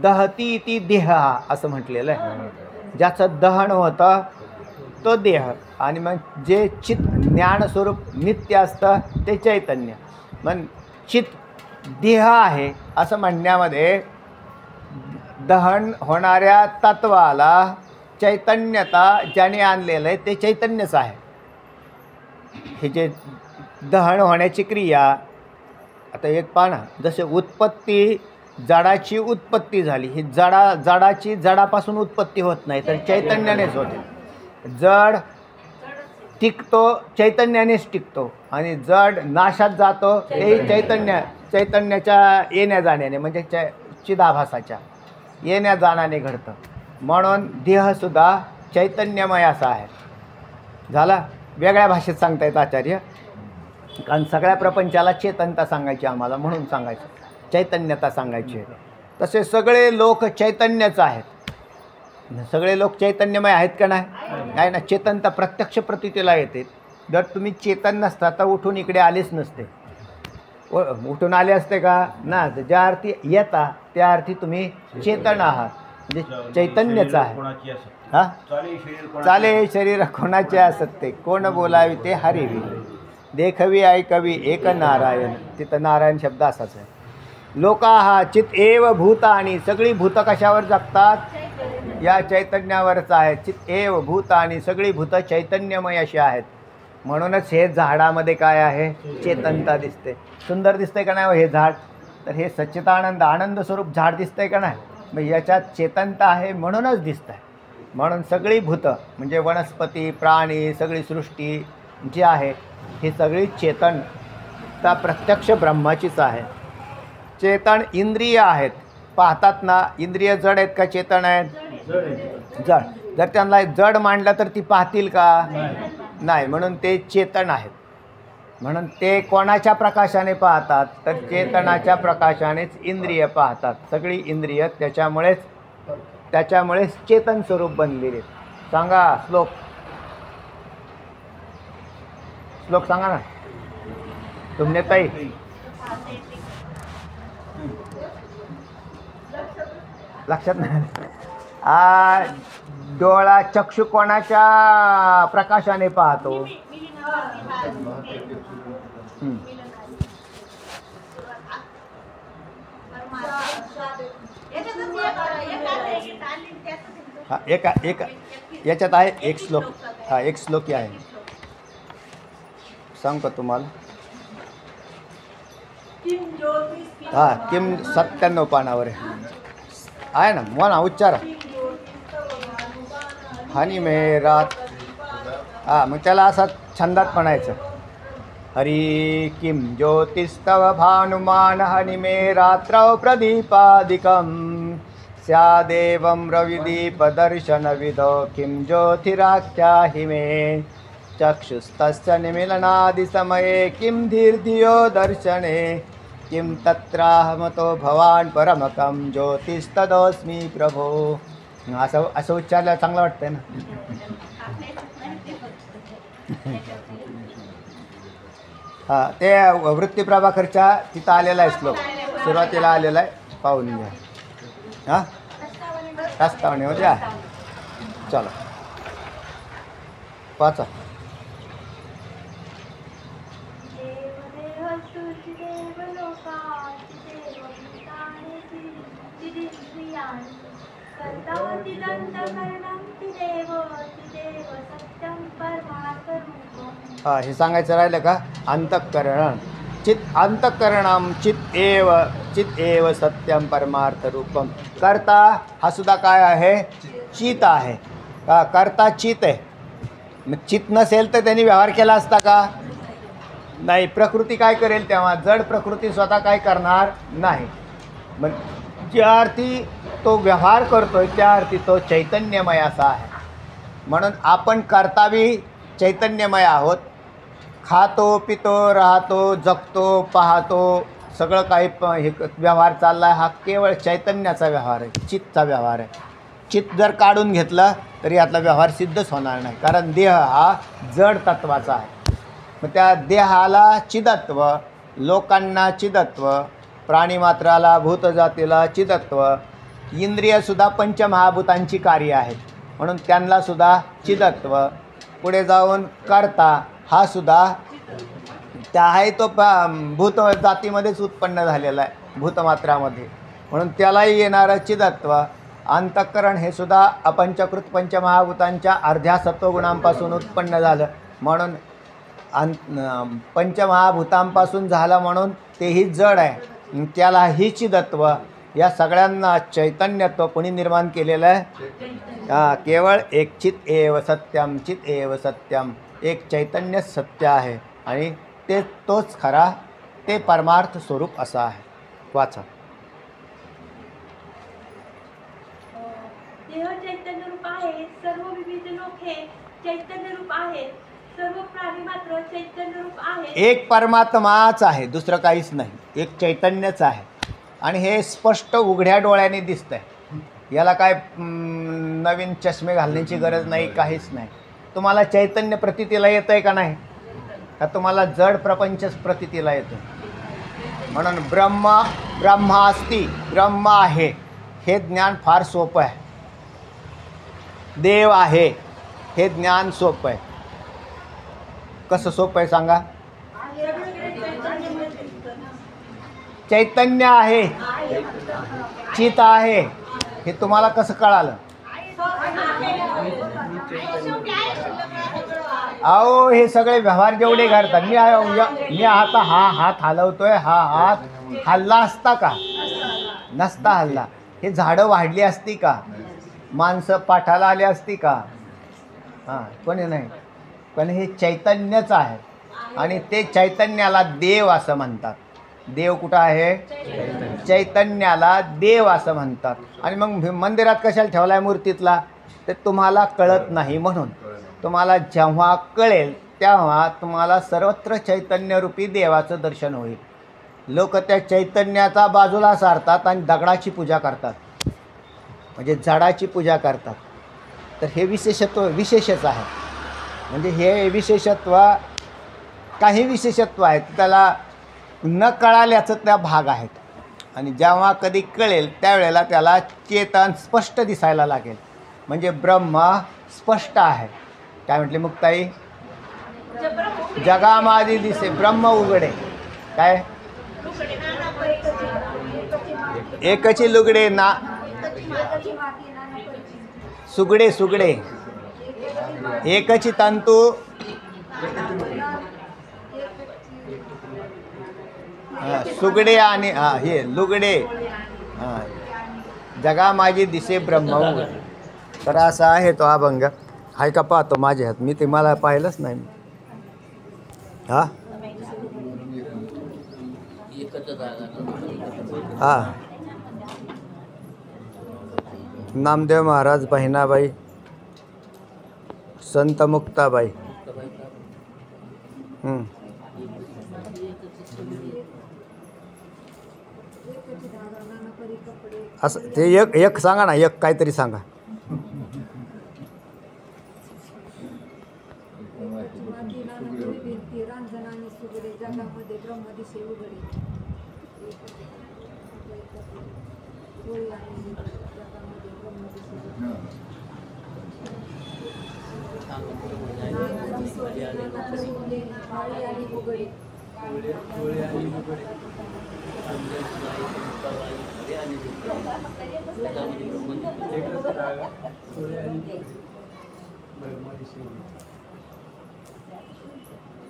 दहती इति देह असं म्हटलेलं आहे. ज्याचं दहन होतं तो देह, आणि मग जे चित ज्ञानस्वरूप नित्य असतं ते चैतन्य. मग चित देह आहे असं म्हणण्यामध्ये दहन होणाऱ्या तत्वाला चैतन्यता ज्याने आणलेलं आहे ते चैतन्यच आहे. हे जे दहन होण्याची क्रिया, आता एक पहा ना, जसे उत्पत्ती, जडाची उत्पत्ती झाली, ही जडाची जडापासून उत्पत्ती होत नाही तर चैतन्यानेच होते. जड टिकतो चैतन्यानेच टिकतो, आणि जड नाशात जातो तेही चैतन्याच्या येण्या जाण्याने, म्हणजे चिदाभासाच्या येण्या जाण्याने घडतं. म्हणून देहसुद्धा चैतन्यमय असा आहे. झाला, वेगळ्या भाषेत सांगतायत आचार्य, कारण सगळ्या प्रपंचाला चेतनता सांगायची आम्हाला, म्हणून सांगायचं, चैतन्यता सांगायची आहे. तसे सगळे लोक चैतन्यच आहेत. सगळे लोक चैतन्यमय आहेत का नाही? नाही ना. चेतनता प्रत्यक्ष प्रतीतीला येते. जर तुम्ही चेतन नसता तर उठून इकडे आलेच नसते. उठून आले असते का ना? ज्या अर्थी येता त्या अर्थी तुम्ही चेतन आहात, म्हणजे चैतन्यच आहे. हां, चाले शरीर कोणाचे असते, कोण बोलावी ते हरिवी, देखवी ऐकवी एक नारायण. तिथं नारायण शब्द असाच आहे. लोकाहा चित एव भूत, आणि सगळी भूत कशावर जगतात? या चैतन्यावरच आहे. चित एव भूत, आणि सगळी भूत चैतन्यमय अशी आहेत. म्हणूनच हे झाडामध्ये काय आहे? चेतनता दिसते. सुंदर दिसतंय का नाही हे झाड? तर हे सच्चिदानंद आनंद स्वरूप झाड दिसतंय का नाही? मग याच्यात चेतनता आहे म्हणूनच दिसत आहे. म्हणून सगळी भूतं म्हणजे वनस्पती, प्राणी, सगळी सृष्टी जी आहे ही सगळी चेतनता प्रत्यक्ष ब्रह्माचीच आहे. चेतन इंद्रिय आहेत, पाहतात ना. इंद्रिय जड आहेत का चेतन आहेत? जड. जर त्यांना जड मांडलं तर ती पाहतील का? नाही. म्हणून ते चेतन आहेत. म्हणून ते कोणाच्या प्रकाशाने पाहतात? तर चेतनाच्या प्रकाशानेच इंद्रिय पाहतात. सगळी इंद्रिय त्याच्यामुळेच चेतन स्वरूप बनलेले. सांगा श्लोक सांगा ना तुमने ताई. लक्षात नाही. डोळा चक्षु कोणाच्या प्रकाशाने पाहतो? हा, एक याच्यात आहे एक श्लोक. हा, एक श्लोकी आहे, सांगतो तुम्हाला. हा, किम 97 पानावर आहे ना. मला उच्चारा. हनी मेरात. हा, मग त्याला असा छंदात म्हणायचं. हरी किम ज्योतिस्तव भानुमान हनी मे रात्रौ प्रदीपादिकं स्यादेवं रविदीपदर्शनविदो किं ज्योतिराख्याहि मे चक्षुस्तस्य निमीलनादिसमये किं धीर्धियो दर्शने किं तत्राहमतो भवान् परमकं ज्योतिस्तदोऽस्मि प्रभो. असं उच्चारलं चांगलं वाटतंय ना. हां, ते वृत्ती प्रभाकरच्या तिथं आलेला आहे श्लोक, सुरुवातीला आलेला आहे, पाहून घ्या. हां, प्रस्तावनेमध्ये आहे. चला वाचा. हां, हे सांगायचं राहिलं का? अंतःकरण चित, अंतःकरणम चित एव सत्यम परमार्थ रूपम. कर्ता हा सुद्धा काय आहे? चित आहे. का कर्ता चित आहे. मग चित नसेल तर त्यांनी व्यवहार केला असता का? नाही. प्रकृती काय करेल तेव्हा? जड प्रकृती स्वतः काय करणार नाही. मग ज्या अर्थी तो व्यवहार करतोय त्या अर्थी तो चैतन्यमय असा आहे. म्हणून आपण कर्तावी चैतन्यमय आहोत. खातो, पितो, राहतो, जगतो, पाहतो, सगळं काही हे व्यवहार चालला आहे हा केवळ चैतन्याचा व्यवहार आहे, चित्तचा व्यवहार आहे. चित्त जर काढून घेतलं तरी यातला व्यवहार सिद्धच होणार नाही, कारण देह हा जड तत्वाचा आहे. मग त्या देहाला चिदत्व लोकांना चिदत्व, प्राणीमात्राला भूतजातीला चिदत्व, इंद्रियसुद्धा पंचमहाभूतांची कार्य आहेत म्हणून त्यांनासुद्धा चिदत्व. पुढे जाऊन कर्ता हा सुद्धा त्या आहे तो भूत जातीमध्येच उत्पन्न झालेला आहे भूतमात्रामध्ये म्हणून त्यालाही येणारं चिदत्व. अंतःकरण हे सुद्धा अपंचकृत पंचमहाभूतांच्या अर्ध्या सत्वगुणांपासून उत्पन्न झालं म्हणून पंचमहाभूतांपासून झालं म्हणून तेही जड आहे त्याला ही चिदत्व. या सगळ्यांना चैतन्यत्व कोणी निर्माण केलेलं आहे? केवळ एक चित एव सत्यम, चित एव सत्यम, एक चैतन्य सत्य आहे आणि ते तोच खरा ते परमार्थ स्वरूप असा आहे. वाचा. देह चैतन्य रूप आहे, सर्व विविध लोक हे चैतन्य रूप आहेत, सर्व प्राणी मात्र चैतन्य रूप आहे. एक परमात्माच आहे, दुसरं काहीच नाही, एक चैतन्यच आहे आणि हे स्पष्ट उघड्या डोळ्याने दिसतंय. याला काय नवीन चष्मे घालण्याची गरज नाही, काहीच नाही. तुम्हाला चैतन्य प्रतीतीला येतं आहे का नाही? का तुम्हाला जड प्रपंच प्रतीतीला येतो? म्हणून ब्रह्मास्ती, ब्रह्म आहे हे ज्ञान फार सोपं आहे. देव आहे हे ज्ञान सोपं आहे. कसं सोपं आहे सांगा? चैतन्य आहे, चित आहे हे तुम्हाला कसं कळालं? अहो हे सगळे व्यवहार जेवढे घडतात मी आता हा हात हलवतोय, हा हात हल्ला असता का? नसता हल्ला. हे झाडं वाढली असती का? माणसं पाठाला आली असती का? कोणी नाही. पण हे चैतन्यच आहे आणि ते चैतन्याला देव असं म्हणतात. देव कुठं आहे? चैतन्याला देव असं म्हणतात. आणि मग मंदिरात कशाला ठेवला आहे मूर्तीतला? ते तुम्हाला कळत नाही म्हणून. तुम्हाला जेव्हा कळेल तेव्हा तुम्हाला सर्वत्र चैतन्यरूपी देवाचं दर्शन होईल. लोक त्या चैतन्याचा बाजूला सारतात आणि दगडाची पूजा करतात, म्हणजे झाडाची पूजा करतात. तर हे विशेषच आहे. म्हणजे हे विशेषत्व, काही विशेषत्व आहेत त्याला न कळाल्याचं त्या भाग आहेत. आणि जेव्हा कधी कळेल त्यावेळेला त्याला चेतन स्पष्ट दिसायला लागेल. म्हणजे ब्रह्म स्पष्ट आहे. काय म्हटले मुक्ताई? जगामादी दिसे ब्रह्म उघडे. काय? एकची लुगडे ना सुगडे सुगडे, एकची तंतू सुगडे आणि हे लुगडे. जगा माझी दिसे ब्रह्म उघडे. तर असा आहे तो अभंग. हाय का पाहतो माझ्या हात? मी ते मला पाहिलंच नाही. नामदेव महाराज, बहिणाबाई, संत मुक्ताबाई. असं ते एक सांगा ना, एक काहीतरी सांगा.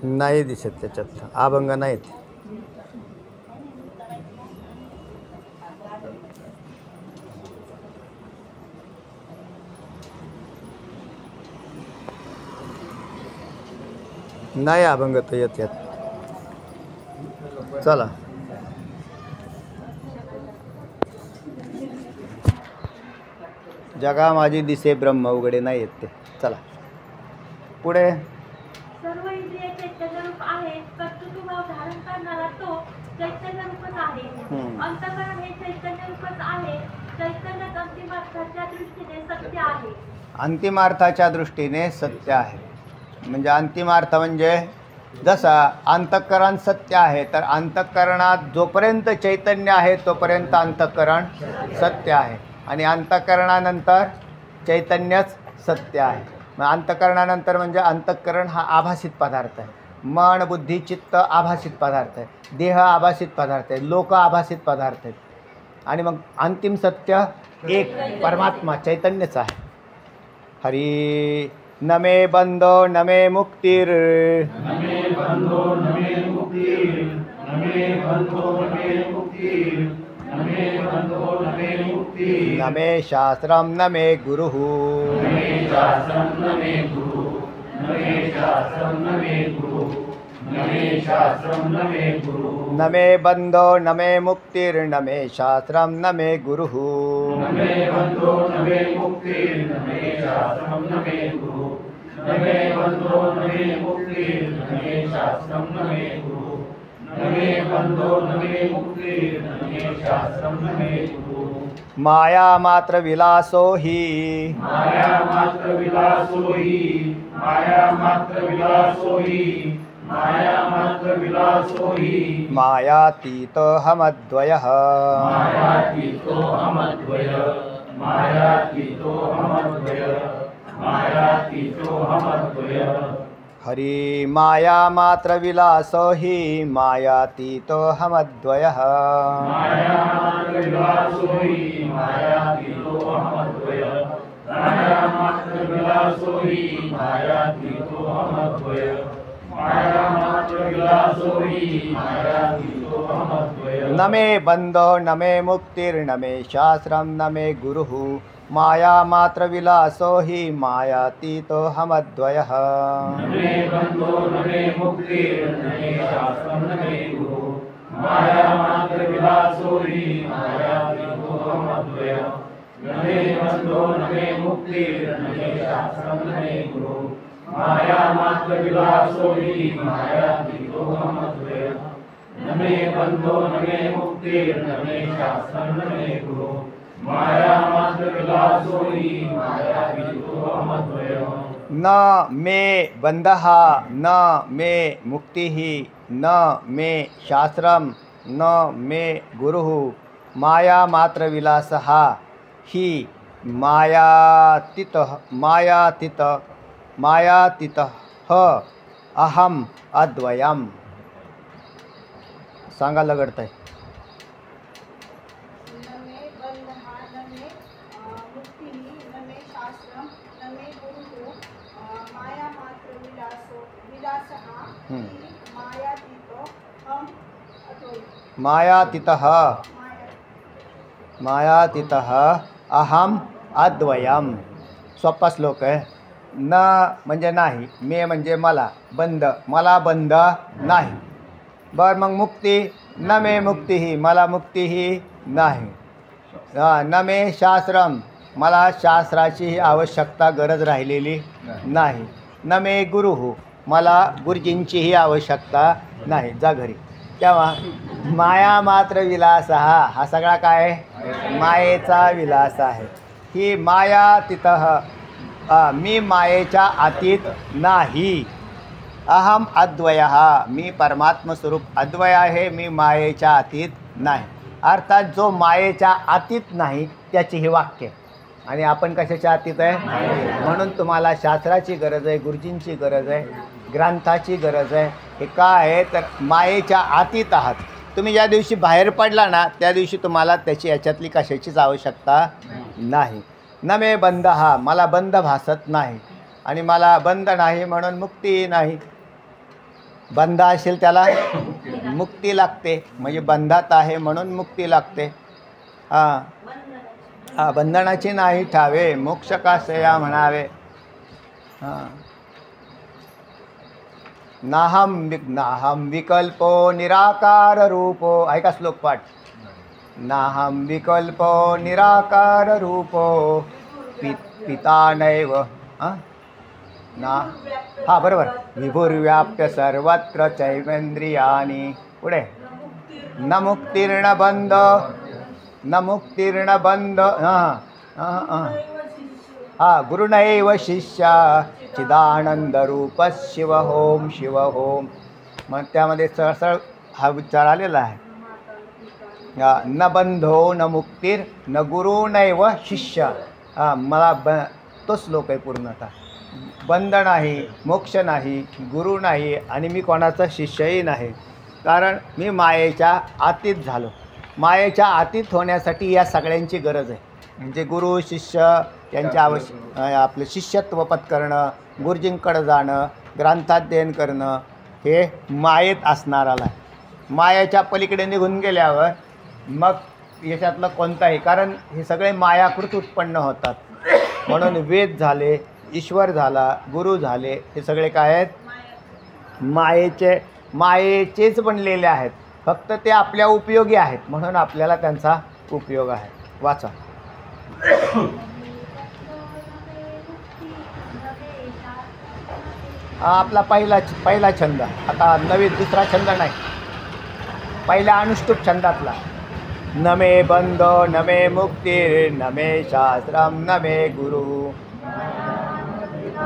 नाही दिसत त्याच्यात अभंग नाहीत. नाही अभंग तर येत. चला. जगा माझी दिसे ब्रह्म उघडे नाही येत ते. चला पुढे. सर्व इंद्रिय चैतन्य रूप आहे, कर्तृत्व भाव धारण करणारा तो चैतन्य रूपच आहे. अंतःकरण हे चैतन्य रूपच आहे. चैतन्य अंतिमार्थाच्या दृष्टीने सत्य आहे. अंतिमार्थाच्या दृष्टीने सत्य आहे. म्हणजे अंतिमार्थ म्हणजे जसा अंतःकरण सत्य आहे, तर अंतःकरणात जोपर्यंत चैतन्य आहे तोपर्यंत अंतःकरण सत्य आहे, आणि अंतःकरणानंतर चैतन्यच सत्य आहे. मग अंतःकरणानंतर म्हणजे अंतःकरण हा आभासित पदार्थ आहे. मन बुद्धी चित्त आभासित पदार्थ आहे, देह आभासित पदार्थ आहे, लोक आभासित पदार्थ आहेत, आणि मग अंतिम सत्य एक परमात्मा चैतन्यच आहे. हरी न मे बंधो न मे मुक्तिर् न मे शास्त्रं न मे गुरुः न मे बंधो न मे मुक्तिर्न मे शास्त्रं न मे गुरुः माया मात्र विलासो ही मायातीतोऽहमद्वयः हरि माया मात्र विलासो हि मायातीतोऽहमद्वयः न मे बंधो न मे मुक्तिर्न मे शास्त्रं न मे गुरुः माया मात्र विलासो हि मायातीतोऽहमद्वयः न मे बंधः न मे मुक्तिः न मे शास्त्रं न मे गुरुः माया मात्र विलासः हि मायातीतः अहम अद्वयम्. सांगा लगडतंय. मायातीतः अहम अद्वयम्. सोपा श्लोक आहे. न म्हणजे नाही, मे म्हणजे मला, बंध मला बंध नाही. बरं, मग मुक्ती न मे मुक्तीही मला मुक्तीही नाही. न मे शास्त्रम मला शास्त्राची आवश्यकता गरज राहिलेली नाही. न मे गुरुः मला गुरुजींचीही आवश्यकता नाही. जा घरी. तेव्हा माया मात्र विलास हा सगळा काय मायेचा विलास आहे. ही माया तिथं मी मायेच्या अतीत नाही. अहम अद्वयः मी परमात्मस्वरूप अद्वय आहे, मी मायेच्या अतीत नाही. अर्थात जो मायेच्या अतीत नाही त्याची ही वाक्य. आणि आपण कशाच्या अतीत आहे? म्हणून तुम्हाला शास्त्राची गरज आहे, गुरुजींची गरज आहे, ग्रंथाची गरज आहे. हे काय आहे तर मायेच्या अतीत आहात तुम्ही. ज्या दिवशी बाहेर पडला ना त्या दिवशी तुम्हाला त्याची याच्यातली कशाचीच आवश्यकता नाही. न मे बंध मला बंध भासत नाही, आणि मला बंध नाही म्हणून मुक्ती नाही. बंध असेल त्याला मुक्ती लागते, म्हणजे बंधात आहे म्हणून मुक्ती लागते. बंधनाची नाही ठावे मोक्ष कासया म्हणावे. नाहम विकल्पो निराकार रूपो. ऐका श्लोक पाठ. नाहम विकल्पो निराकार रूपो पिता नैव बरोबर. विभुर्व्याप्य सर्वत्र चैवेंद्रियाणि. पुढे न मुक्तिर्न बंध गुरुनैव शिष्या चिदानंद रूप शिव ओम शिव ओम. मग त्यामध्ये सरळ हा विचार आलेला आहे, न बंधो न मुक्तीर न गुरु नैव शिष्य. मला तो श्लोक आहे पूर्णतः. बंध नाही, मोक्ष नाही, गुरु नाही आणि मी कोणाचा शिष्यही नाही. कारण मी मायेच्या आतीत झालो. मायेच्या आतीत होण्यासाठी या सगळ्यांची गरज आहे. म्हणजे गुरु शिष्य यांच्या आपलं शिष्यत्व पत्करणं, गुरुजींकडं जाणं, ग्रंथाध्ययन करणं हे मायेत असणाराला आहे. मायाच्या पलीकडे निघून गेल्यावर मग याच्यातलं कोणताही, कारण हे सगळे मायाकृत उत्पन्न होतात. म्हणून वेद झाले, ईश्वर झाला, गुरु झाले, हे सगळे काय आहेत? मायेचेच बनलेले आहेत. फक्त ते आपल्या उपयोगी आहेत, म्हणून आपल्याला त्यांचा उपयोग आहे. वाचा. हा आपला पहिला छंद. आता दुसरा छंद नाही, पहिल्या अनुष्टुप छंदातला. न मे बंध न मे मुक्ती न मे शास्त्रम न मे गुरु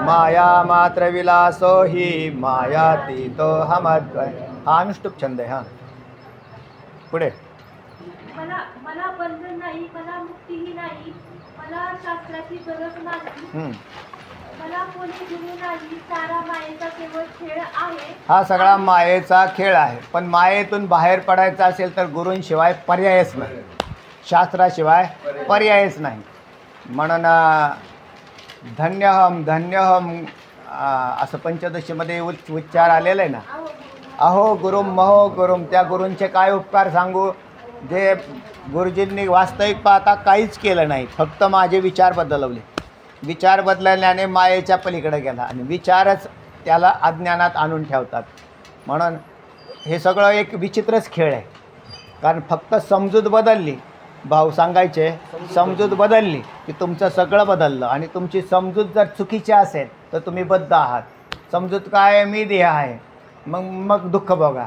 माया मात्र विलासो ही मायातीतो हमद्वय. हा अनुष्टुप छंद आहे. हा पुढे. मला बंधन नाही, मला मुक्तीही नाही, मला शास्त्राची गरज नाही, मला कोणी गुरु नाही, सारा मायेचा केवळ खेळ आहे. हा सगळा मायेचा खेळ आहे. पण मायेतून बाहेर पडायचं असेल तर गुरूंशिवाय पर्यायच नाही, शास्त्राशिवाय पर्यायच नाही. म्हणून धन्यहम धन्यहम असं पंचदशीमध्ये उच्चार आलेला आहे ना. अहो गुरुम महो गुरुम. त्या गुरूंचे काय उपकार सांगू, जे गुरुजींनी वास्तविक पाहता काहीच केलं नाही, फक्त माझे विचार बदलवले. विचार बदलल्याने मायेच्या पलीकडे गेला आणि विचारच त्याला अज्ञानात आणून ठेवतात. म्हणून हे सगळं एक विचित्रच खेळ आहे. कारण फक्त समजूत बदलली, भाऊ सांगायचे, समजूत बदलली की तुमचं सगळं बदललं. आणि तुमची समजूत जर चुकीची असेल तर तुम्ही बद्ध आहात. समजूत काय आहे? मी देह आहे, मग दुःख बघा.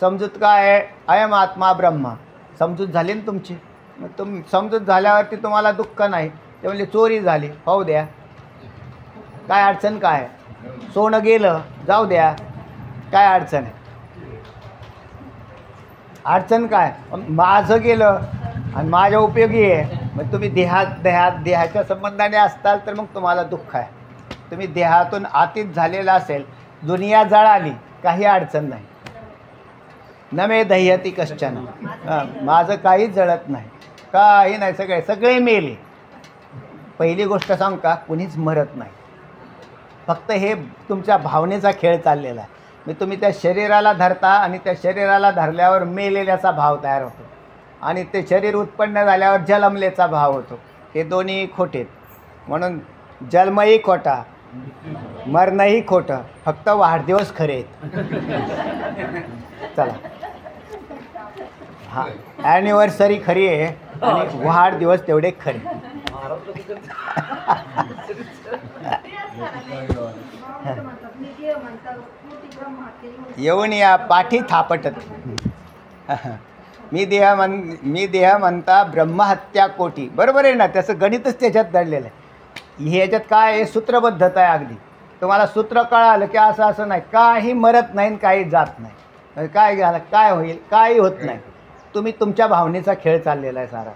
समजूत काय आहे? अयम आत्मा ब्रह्मा. समजूत झाली ना तुमची. मग समजूत झाल्यावरती तुम्हाला दुःख नाही. ते म्हणजे चोरी झाली, पाहू द्या, काय अडचण काय? सोनं गेलं, जाऊ द्या, काय अडचण आहे? अडचण काय? माझं गेलं आणि माझ्या उपयोगी आहे. मग तुम्ही देहाच्या संबंधाने असताल तर मग तुम्हाला दुःख आहे. तुम्ही देहातून आतीत झालेला असेल, दुनिया जळाली, काही अडचण नाही. न मे दह्यती कश्चन. माझं काहीच जळत नाही, काही नाही, सगळे मेले. पहिली गोष्ट सांग का, कुणीच मरत नाही. फक्त हे तुमच्या भावनेचा खेळ चाललेला आहे. मी तुम्ही त्या शरीराला धरता आणि त्या शरीराला धरल्यावर मेलेल्याचा भाव तयार होतो आणि ते शरीर उत्पन्न झाल्यावर जन्मलेचा भाव होतो. हे दोन्ही खोटेत. म्हणून जन्मही खोटा, मरणही खोटं, फक्त वाढदिवस खरे आहेत. चला, हां, ॲनिव्हर्सरी खरी आहे आणि वाढदिवस तेवढे खरे. येऊन या पाठी थापटत. मी देह म्हणता ब्रह्महत्या कोटी. बरोबर आहे ना, त्याचं गणितच त्याच्यात दडलेलं आहे. ह्याच्यात काय आहे? सूत्रबद्धता आहे अगदी. तुम्हाला सूत्र कळालं की असं नाही, काही मरत नाही, काही जात नाही. काय झालं, काय होईल, काही होत नाही. तुम्ही तुमच्या भावनेचा खेळ चाललेला आहे सारा.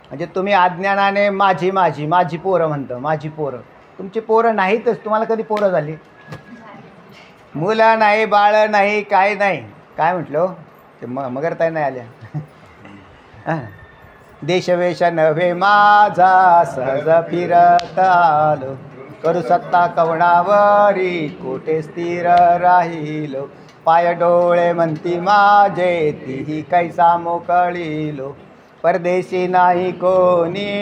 म्हणजे तुम्ही अज्ञानाने माझी पोरं म्हणतं, माझी पोरं. तुमची पोरं नाहीतच. तुम्हाला कधी पोरं झाली? मुलं नाही, बाळं नाही, काय नाही. काय म्हटलं ते मगरताई नाही आल्या. देशवेश नव्हे माझा, सहज फिरत आलो, करू सत्ता कवणावरी, कोठे स्थिर राहिलो. पाय डोळे म्हणती माझे, तीही कैसा मोकळीलो. परदेशी नाही कोणी,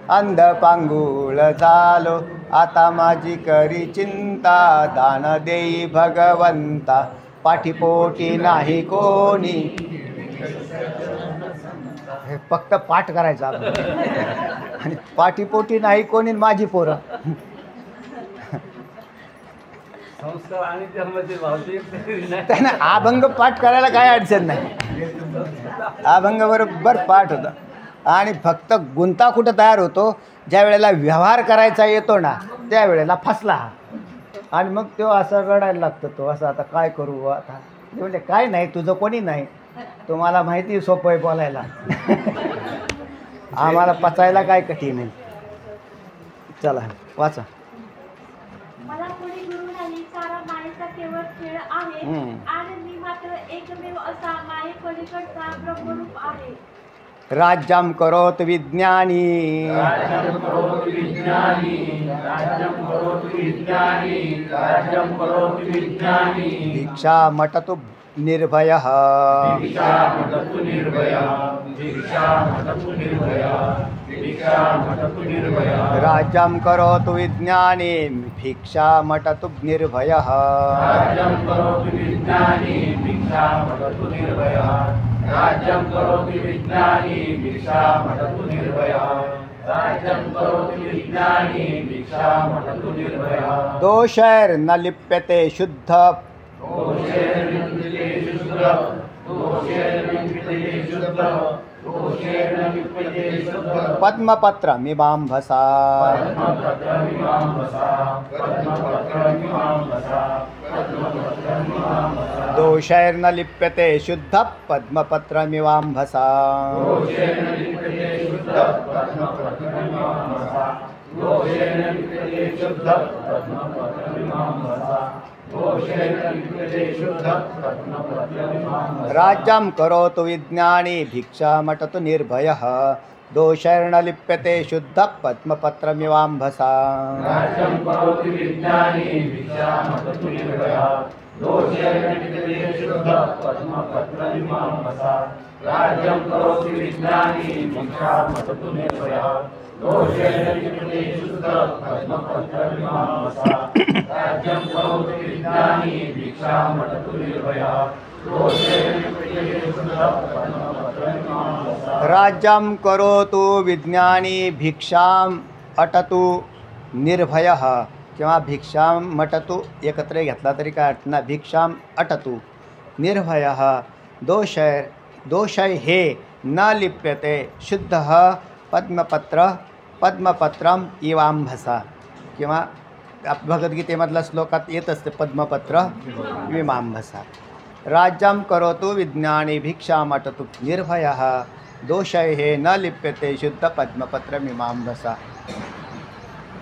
अंध पांगुळ झालो. आता माझी करी चिंता, दान देई भगवंता. पाठीपोटी नाही कोणी. हे फक्त पाठ करायचा आणि पाठीपोटी नाही कोणी, माझी पोरं. संस्कार आणि त्यांना अभंग पाठ करायला काय अडचण नाही. अभंग बरोबर पाठ होता. आणि फक्त गुंता कुठं तयार होतो, ज्या वेळेला व्यवहार करायचा येतो ना, त्यावेळेला फसला. आणि मग तो असं रडायला लागतो. तो असं, आता काय करू, आता ते म्हणले काय नाही, तुझं कोणी नाही, तुम्हाला माहिती सोपं आहे बोलायला. आम्हाला पचायला काय कठीण आहे. चला वाचा. मला कोणी गुरु नाही, सारा मायेचा केवळ खेळ आहे. आणि मी मात्र एकमेव असा माये पलीकडचा ब्रह्मरूप आहे. राज्यं करोतु विज्ञानी, राज्यं करोतु विज्ञानी, राज्यं करोतु विज्ञानी, राज्यं करोतु विज्ञानी. भिक्षामटतु निर्भयः, भिक्षामटतु निर्भयः, भिक्षामटतु निर्भयः, भिक्षामटतु निर्भयः. राज्यं करोतु विज्ञानी, भिक्षामटतु निर्भयः. राज्यं करोतु विज्ञानी, भिक्षामटतु निर्भयः. राज्यं करोतु विज्ञानी, भिक्षामटतु निर्भयः. राज्यं करोतु विज्ञानी, भिक्षामटतु निर्भयः. दोषैर्न लिप्यते शुद्ध, दोषैर्लिप्यते शुद्ध, दोषैर्लिप्यते शुद्ध, दोषैर्लिप्यते शुद्ध. पद्मपत्रमिवाम्भसा, पद्मपत्रमिवाम्भसा, पद्मपत्रमिवाम्भसा, पद्मपत्रमिवाम्भसा. दोषैर्न लिप्यते शुद्ध पद्मपत्रमिवाम्भसा. दोषैर्लिप्यते शुद्ध, पद्मपत्रमिवाम्भसा. दोषैर्लिप्यते शुद्ध, पद्मपत्रमिवाम्भसा. दोषैर्लिप्यते शुद्ध, पद्मपत्रमिवाम्भसा. राज्यं करोतु विज्ञानी, भिक्षामटतु निर्भयः. दोषैर्न लिप्यते शुद्ध पद्मपत्रमिवाम्भसा. राज्यं करोतु विज्ञानी, भिक्षामटतु निर्भयः. दोषैर्लिप्यते शुद्ध, पद्मपत्रमिवाम्भसा. राज्यं करोतु विज्ञानी, भिक्षामटतु निर्भयः. दोषैर्लिप्यते शुद्ध, पद्मपत्रमिवाम्भसा. राज्यं करोतु विज्ञानी, भिक्षामटतु निर्भयः. दोषैर्लिप्यते शुद्ध, पद्मपत्रमिवाम्भसा. राज्यं करोतु विज्ञानी, भिक्षाम अटतु निर्भयः. किंवा भिक्षाम मटतु एकत्र घेतला तरी काय अर्थ ना. भिक्षाम अटतु निर्भयः. दोषै हे न लिप्यते शुद्धः पद्मपत्रम इवाम्भसा. किंवा भगवद्गीतेमधल्या श्लोकात येत असते पद्मपत्र विमांभसा. राज्यं करोतु विज्ञानी, भिक्षामटतु निर्भयः. दोषै हे न लिप्यते शुद्ध पद्मपत्रमिवाम्भसा.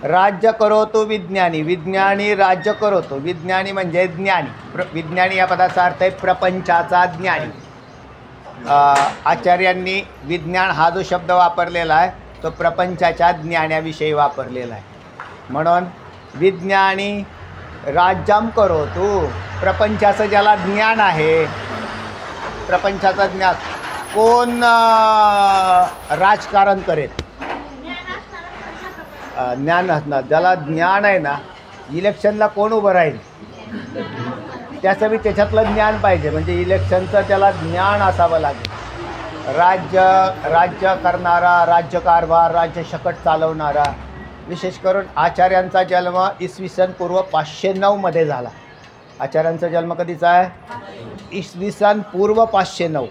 राज्य करोतु विज्ञानी, विज्ञानी राज्य करोतु. विज्ञानी म्हणजे ज्ञानी. विज्ञानी या पदाचा अर्थ आहे प्रपंचाचा ज्ञानी. आचार्यांनी विज्ञान हा जो शब्द वापरलेला आहे तो प्रपंचाच्या ज्ञानाविषयी वापरलेला आहे. म्हणून विज्ञानी राज्यं करोतु, प्रपंचाचं ज्याला ज्ञान आहे, प्रपंचाचं ज्ञान. कोण राजकारण करेल? ज्ञान असणार. ज्याला ज्ञान आहे ना, इलेक्शनला कोण उभं राहील त्याचं बी त्याच्यातलं ज्ञान पाहिजे. म्हणजे इलेक्शनचं त्याला ज्ञान असावं लागेल. राज्य करणारा, राज्यकारभार, राज्य शकट चालवणारा. विशेष करून आचार्यांचा जन्म इसवी सन पूर्व 509 झाला. आचार्यांचा जन्म कधीचा आहे? इसवी सन पूर्व 509.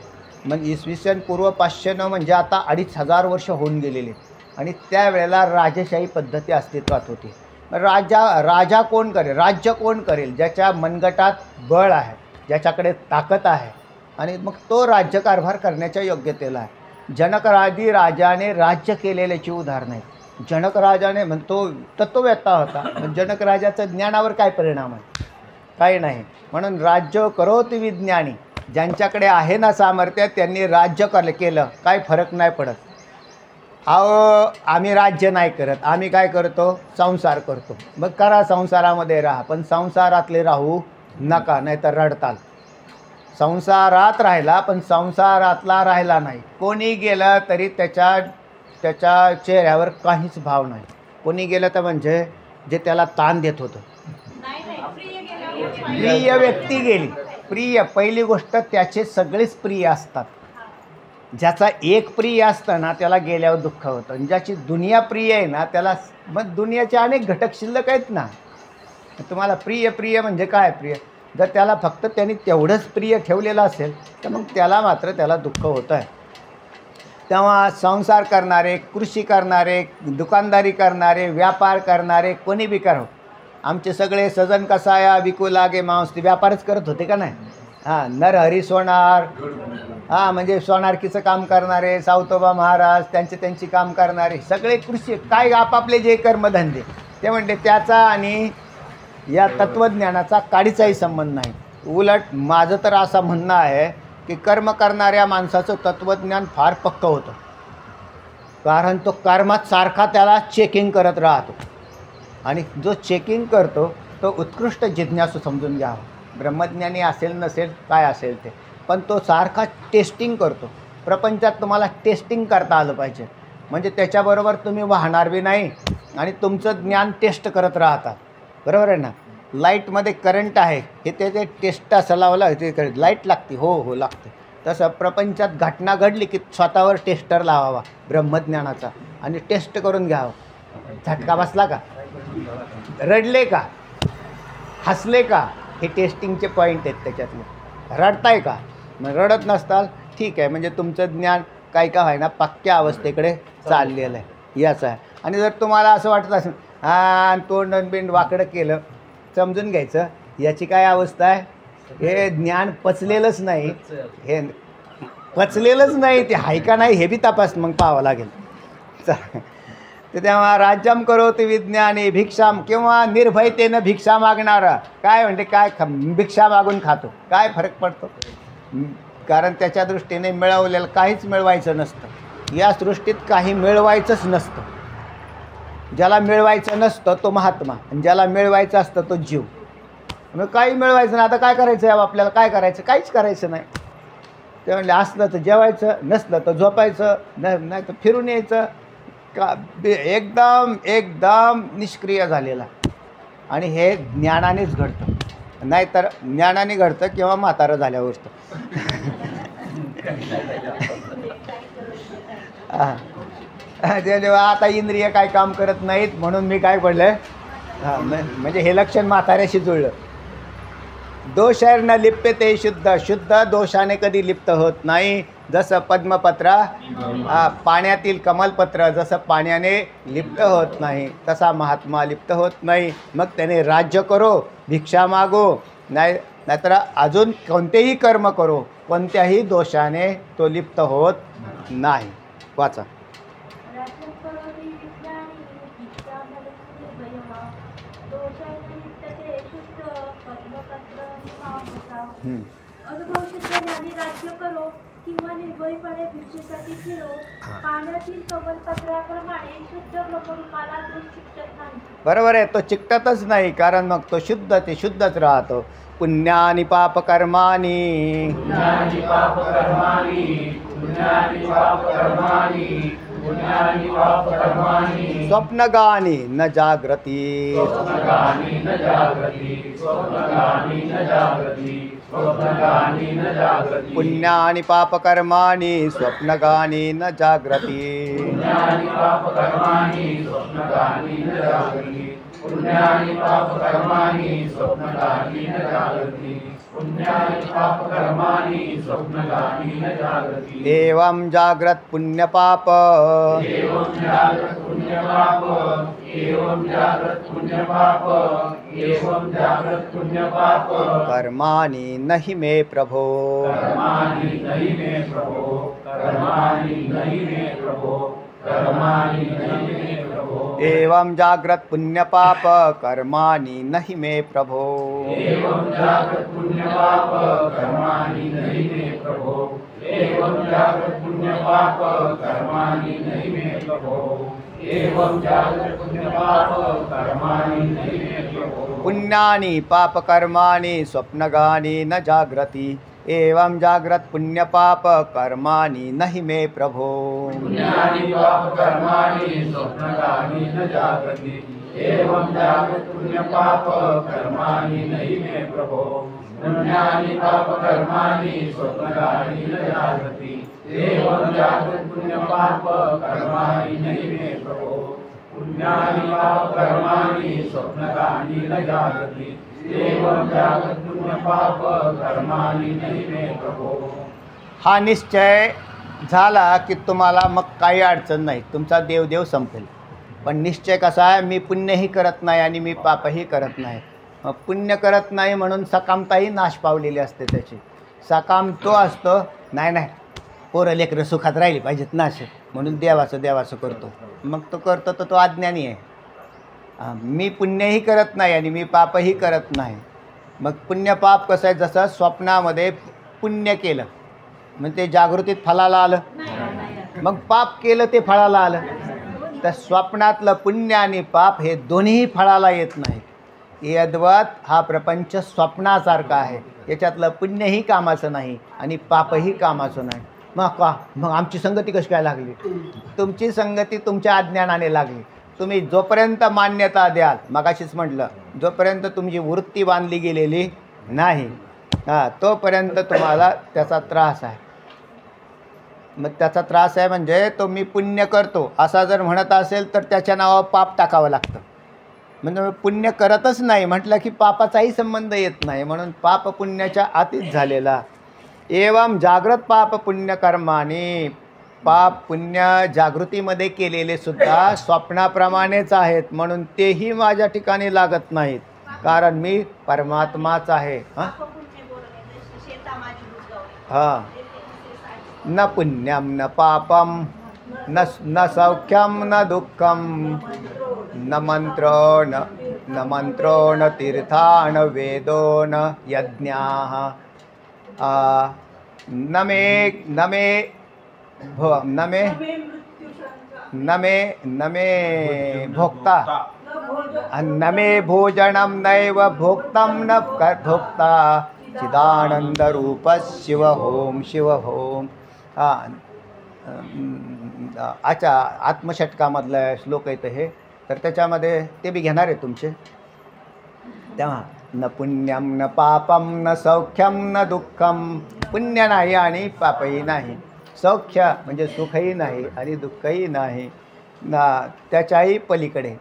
म्हणजे इसवी सन पूर्व 509 म्हणजे आता 2500 वर्ष होऊन गेलेले. आणि त्यावेळेला राजशाही पद्धती अस्तित्वात होती. राजा कोण करेल? राज्य कोण करेल? ज्याच्या मनगटात बळ आहे, ज्याच्याकडे ताकद आहे, आणि मग तो राज्यकारभार करण्याच्या योग्यतेला आहे. जनकरादी राजाने राज्य केलेल्याची उदाहरणं आहेत. जनकराजाने म्हणतो तत्ववेत्ता होता, पण जनकराजाचं ज्ञानावर काय परिणाम आहे? काही नाही. म्हणून राज्य करोतु विज्ञानी, ज्यांच्याकडे आहे ना सामर्थ्य त्यांनी राज्य केलं, काय फरक नाही पडत. आम्ही राज्य नाही करत, आम्ही काय करतो? संसार करतो. मग करा, संसारामध्ये राहा, पण संसारातले राहू नका, नाही तर रडताल. संसारात राहिला पण संसारातला राहिला नाही. कोणी गेलं तरी त्याच्या चेहऱ्यावर काहीच भाव नाही. कोणी गेलं तर म्हणजे जे त्याला ताण देत होतं. प्रिय व्यक्ती गेली. प्रिय, पहिली गोष्ट त्याचे सगळेच प्रिय असतात. ज्याचा एक प्रिय असतं ना त्याला गेल्यावर दुःख होतं. आणि ज्याची दुनिया प्रिय आहे ना त्याला, मग दुनियाचे अनेक घटक शिल्लक आहेत ना. तुम्हाला प्रिय म्हणजे काय प्रिय? जर त्याला फक्त त्यांनी तेवढंच प्रिय ठेवलेलं असेल तर मग त्याला दुःख होतं आहे. तेव्हा संसार करणारे, कृषी करणारे, दुकानदारी करणारे, व्यापार करणारे, कोणी बी करो. आमचे सगळे सजन कसाया विकू लागे मांस, ते व्यापारच करत होते का नाही? हां नरहरी सोनार, हां म्हणजे सोनारकीचं काम करणारे, सावतोबा महाराज त्यांची काम करणारे सगळे कृषी काय आपापले जे कर्मधंदे ते म्हणते त्याचा आणि या तत्त्वज्ञानाचा काडीचाही संबंध नाही. उलट माझं तर असं म्हणणं आहे की कर्म करणाऱ्या माणसाचं तत्त्वज्ञान फार पक्कं होतं, कारण तो कर्मात सारखा त्याला चेकिंग करत राहतो. आणि जो चेकिंग करतो तो उत्कृष्ट जिज्ञासू समजून घ्यावा. ब्रह्मज्ञानी असेल नसेल काय असेल ते, पण तो सारखा टेस्टिंग करतो. प्रपंचात तुम्हाला टेस्टिंग करता आलं पाहिजे, म्हणजे त्याच्याबरोबर तुम्ही वाहणार बी नाही आणि तुमचं ज्ञान टेस्ट करत राहतात. बरोबर आहे ना. लाईटमध्ये करंट आहे हे ते टेस्ट असं लावलं ते लाईट लागते, हो लागते. तसं प्रपंचात घटना घडली की स्वतःवर टेस्टर लावावा ब्रह्मज्ञानाचा आणि टेस्ट करून घ्यावं. झटका बसला का, रडले का, हसले का, हे टेस्टिंगचे पॉईंट आहेत त्याच्यातले. रडताय का, मग रडत नसताल ठीक आहे, म्हणजे तुमचं ज्ञान काय का आहे ना पक्क्या अवस्थेकडे चाललेलं आहे याचं आहे. आणि जर तुम्हाला असं वाटत असेल हां तोंड बिंड वाकडं केलं, समजून घ्यायचं याची काय अवस्था आहे, हे ज्ञान पचलेलंच नाही, हे पचलेलंच नाही, ते आहे का नाही हे बी तपास मग पाहावं लागेल. तर तेव्हा राज्यम करोति विज्ञानी भिक्षाम, किंवा निर्भयतेनं भिक्षा मागणारा काय म्हणते काय भिक्षा मागून खातो, काय फरक पडतो. कारण त्याच्या दृष्टीने मिळवलेलं काहीच मिळवायचं नसतं, या सृष्टीत काही मिळवायचंच नसतं. ज्याला मिळवायचं नसतं तो महात्मा, आणि ज्याला मिळवायचं असतं तो जीव. मग काही मिळवायचं नाही, आता काय करायचं आहे आपल्याला, काय करायचं, काहीच करायचं नाही. ते म्हणले असलं तर जेवायचं, नसलं तर झोपायचं, नाही तर फिरून यायचं. का एकदम निष्क्रिय झालेला. आणि हे ज्ञानानेच घडतं, नाहीतर ज्ञानाने घडतं किंवा म्हातारं झाल्यावर. तेव्हा आता इंद्रिय काय काम करत नाहीत म्हणून मी काय पडलं हां म्हणजे हे लक्षण म्हाताऱ्याशी जुळलं. दोषार न लिप्यते शुद्ध, शुद्ध दोषाने कधी लिप्त होत नाही. जसं पद्मपत्र पाण्यातील कमलपत्र जसं पाण्याने लिप्त होत नाही तसा महात्मा लिप्त होत नाही. मग त्याने राज्य करो, भिक्षा मागो, नाहीतर अजून कोणतेही कर्म करो, कोणत्याही दोषाने तो लिप्त होत नाही. वाचा. अनुभवसिद्ध राज्य करो किंवा निर्भयपणे भिक्षेसाठी फिरो, पाण्यातील कमलपत्राप्रमाणे शुद्ध ब्रह्मरूपाला तो चिकटत नाही. बरोबर आहे, तो चिकटतच नाही, कारण मग तो शुद्ध ते शुद्धच राहतो. पुण्यानी पापकर्मानी स्वप्नगानी न जागृती, पुण्यानि पापकर्माणि स्वप्नगानि न जागृति. एवं जाग्रत पुण्य पाप, कर्माणि नहि मे प्रभो. एवं जाग्रत पुण्य पाप कर्माणि नहि मे प्रभो. पुण्यानि पापकर्माणि स्वप्नगानि न जाग्रति. एवं जाग्रत पुण्य पाप कर्माणि नहि मे प्रभो. पुण्यानि पापकर्माणि स्वप्नगानि न जाग्रति. एवं जाग्रत पुण्य पाप कर्माणि नहि मे प्रभो. पुण्यानि पापकर्माणि स्वप्नगानि न जाग्रति. एवं जाग्रत पुण्य पाप कर्माणि नहि मे प्रभो. पुण्यानि पापकर्माणि स्वप्नगानि न जाग्रति. एवं जाग्रत पुण्य पाप कर्माणि नहि मे प्रभो. हा निश्चय झाला की तुम्हाला मग काही अडचण नाही, तुमचा देवदेव संपेल. पण निश्चय कसा आहे, मी पुण्यही करत नाही आणि मी पापही करत नाही. पुण्य करत नाही म्हणून सकामताही नाश पावलेली असते त्याची. सकाम तो असतो, नाही नाही पोरं लेकरं सुखात राहिली पाहिजेत ना असे म्हणून देवाचं करतो. मग तो करतो तर तो अज्ञानी आहे. मी पुण्यही करत नाही आणि मी पापही करत नाही. मग पुण्य पाप कसं आहे, जसं स्वप्नामध्ये पुण्य केलं मग ते जागृतीत फळाला आलं, मग पाप केलं ते फळाला आलं. तर स्वप्नातलं पुण्य आणि पाप हे दोन्ही फळाला येत नाहीत. यद्वत हा प्रपंच स्वप्नासारखा आहे, याच्यातलं पुण्यही कामाचं नाही आणि पापही कामाचं नाही. मग आमची संगती कशी काय लागली? तुमची संगती तुमच्या अज्ञानाने लागली. तुम्ही जोपर्यंत मान्यता द्याल, मगाशीच म्हटलं, जोपर्यंत तुमची वृत्ती बांधली गेलेली नाही तोपर्यंत तुम्हाला त्याचा त्रास आहे. मग त्याचा त्रास आहे म्हणजे तो मी पुण्य करतो असा जर म्हणत असेल तर त्याच्या नावावर पाप टाकावं लागतं. म्हणजे पुण्य करतच नाही म्हटलं की पापाचाही संबंध येत नाही. म्हणून पाप पुण्याच्या आतीत झालेला. एवं जागृत पाप पुण्य कर्माने, पाप पुण्य जागृतीमध्ये केलेले सुद्धा स्वप्नाप्रमाणेच आहेत, म्हणून तेही माझ्या ठिकाणी लागत नाहीत, कारण मी परमात्माच आहे. हां न पुण्यम न पापम न सौख्यम न दुःखम न मंत्रो न तीर्था न वेदो न यज्ञाः न मे भोक्ता न मे भोजनम नैव भोक्तम न भोक्ता चिदानंद रूप शिव होम शिव होम. अच्छा आत्मषटकामधला श्लोक आहे हे, तर त्याच्यामध्ये ते बी घेणार आहे तुमचे. तेव्हा न पुण्यम न पापम न सौख्यम न दुःखम, पुण्य नाही आणि पापही नाही, सौख्य म्हणजे सुखही नाही आणि दुःखही नाही, ना त्याच्याही पलीकडे,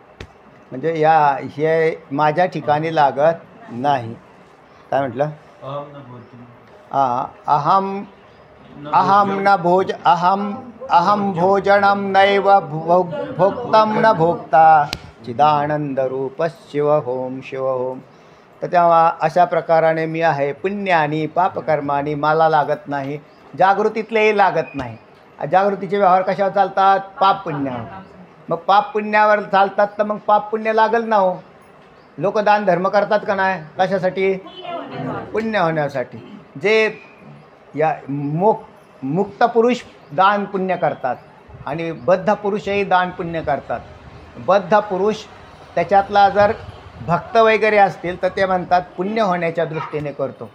म्हणजे हे माझ्या ठिकाणी लागत नाही. काय म्हटलं? अहम भोजनम नैव भोक्तम न भोक्ता चिदानंद रूप शिव होम शिव होम. तर तेव्हा अशा प्रकाराने मी आहे. पुण्य आणि पापकर्मानी मला लागत नाही, जागृतीतलेही लागत नाही. जागृतीचे व्यवहार कशावर चालतात? पाप पुण्यावर. मग पाप पुण्यावर चालतात तर मग पाप पुण्य लागल ना हो. लोक दान धर्म करतात का नाही? कशासाठी? पुण्य होण्यासाठी. जे या मुक्त पुरुष दान पुण्य करतात आणि बद्ध पुरुषही दान पुण्य करतात. बद्ध पुरुष त्याच्यातला जर भक्त वगैरे असतील तर ते म्हणतात पुण्य होण्याच्या दृष्टीने करतो,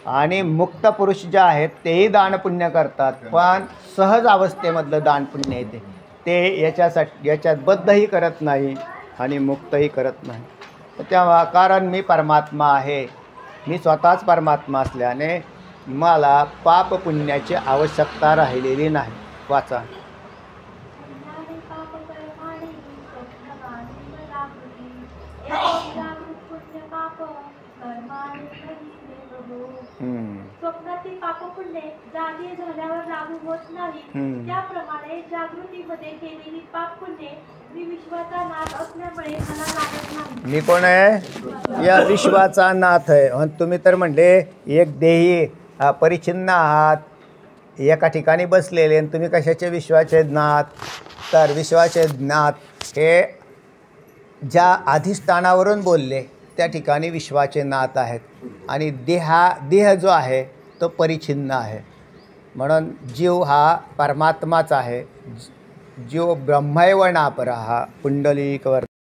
आणि मुक्त पुरुष जे आहेत तेही दान पुण्य करतात, पण सहज अवस्थेमधलं दान पुण्य येते ते याच्यात बद्धही करत नाही आणि मुक्तही करत नाही. तर तेव्हा कारण मी परमात्मा आहे, मी स्वतःच परमात्मा असल्याने मला पाप पुण्याची आवश्यकता राहिलेली नाही. वाचा. स्वप्नातील पाप पुण्य जागे झाल्यावर लागू होत नाही, त्याप्रमाणे जागृतीमध्ये केलेली पाप पुण्य मी विश्वाचा नाथ असल्यामुळे मला लागत नाही. मी कोण आहे? या विश्वाचा नाथ आहे. तुम्ही तर म्हणले एक देही परिच्छिन्न आहात, एका ठिकाणी बसलेले, आणि तुम्ही कशाचे विश्वाचे नाथ? तर विश्वाचे नाथ हे ज्या अधिष्ठानावरून बोलले त्या ठिकाणी विश्वाचे नाथ आहेत, आणि देह जो आहे तो परिच्छिन्न आहे. म्हणून जीव हा परमात्माच आहे. जीव ब्रह्मैव नापरः पुंडलिकवर्तते.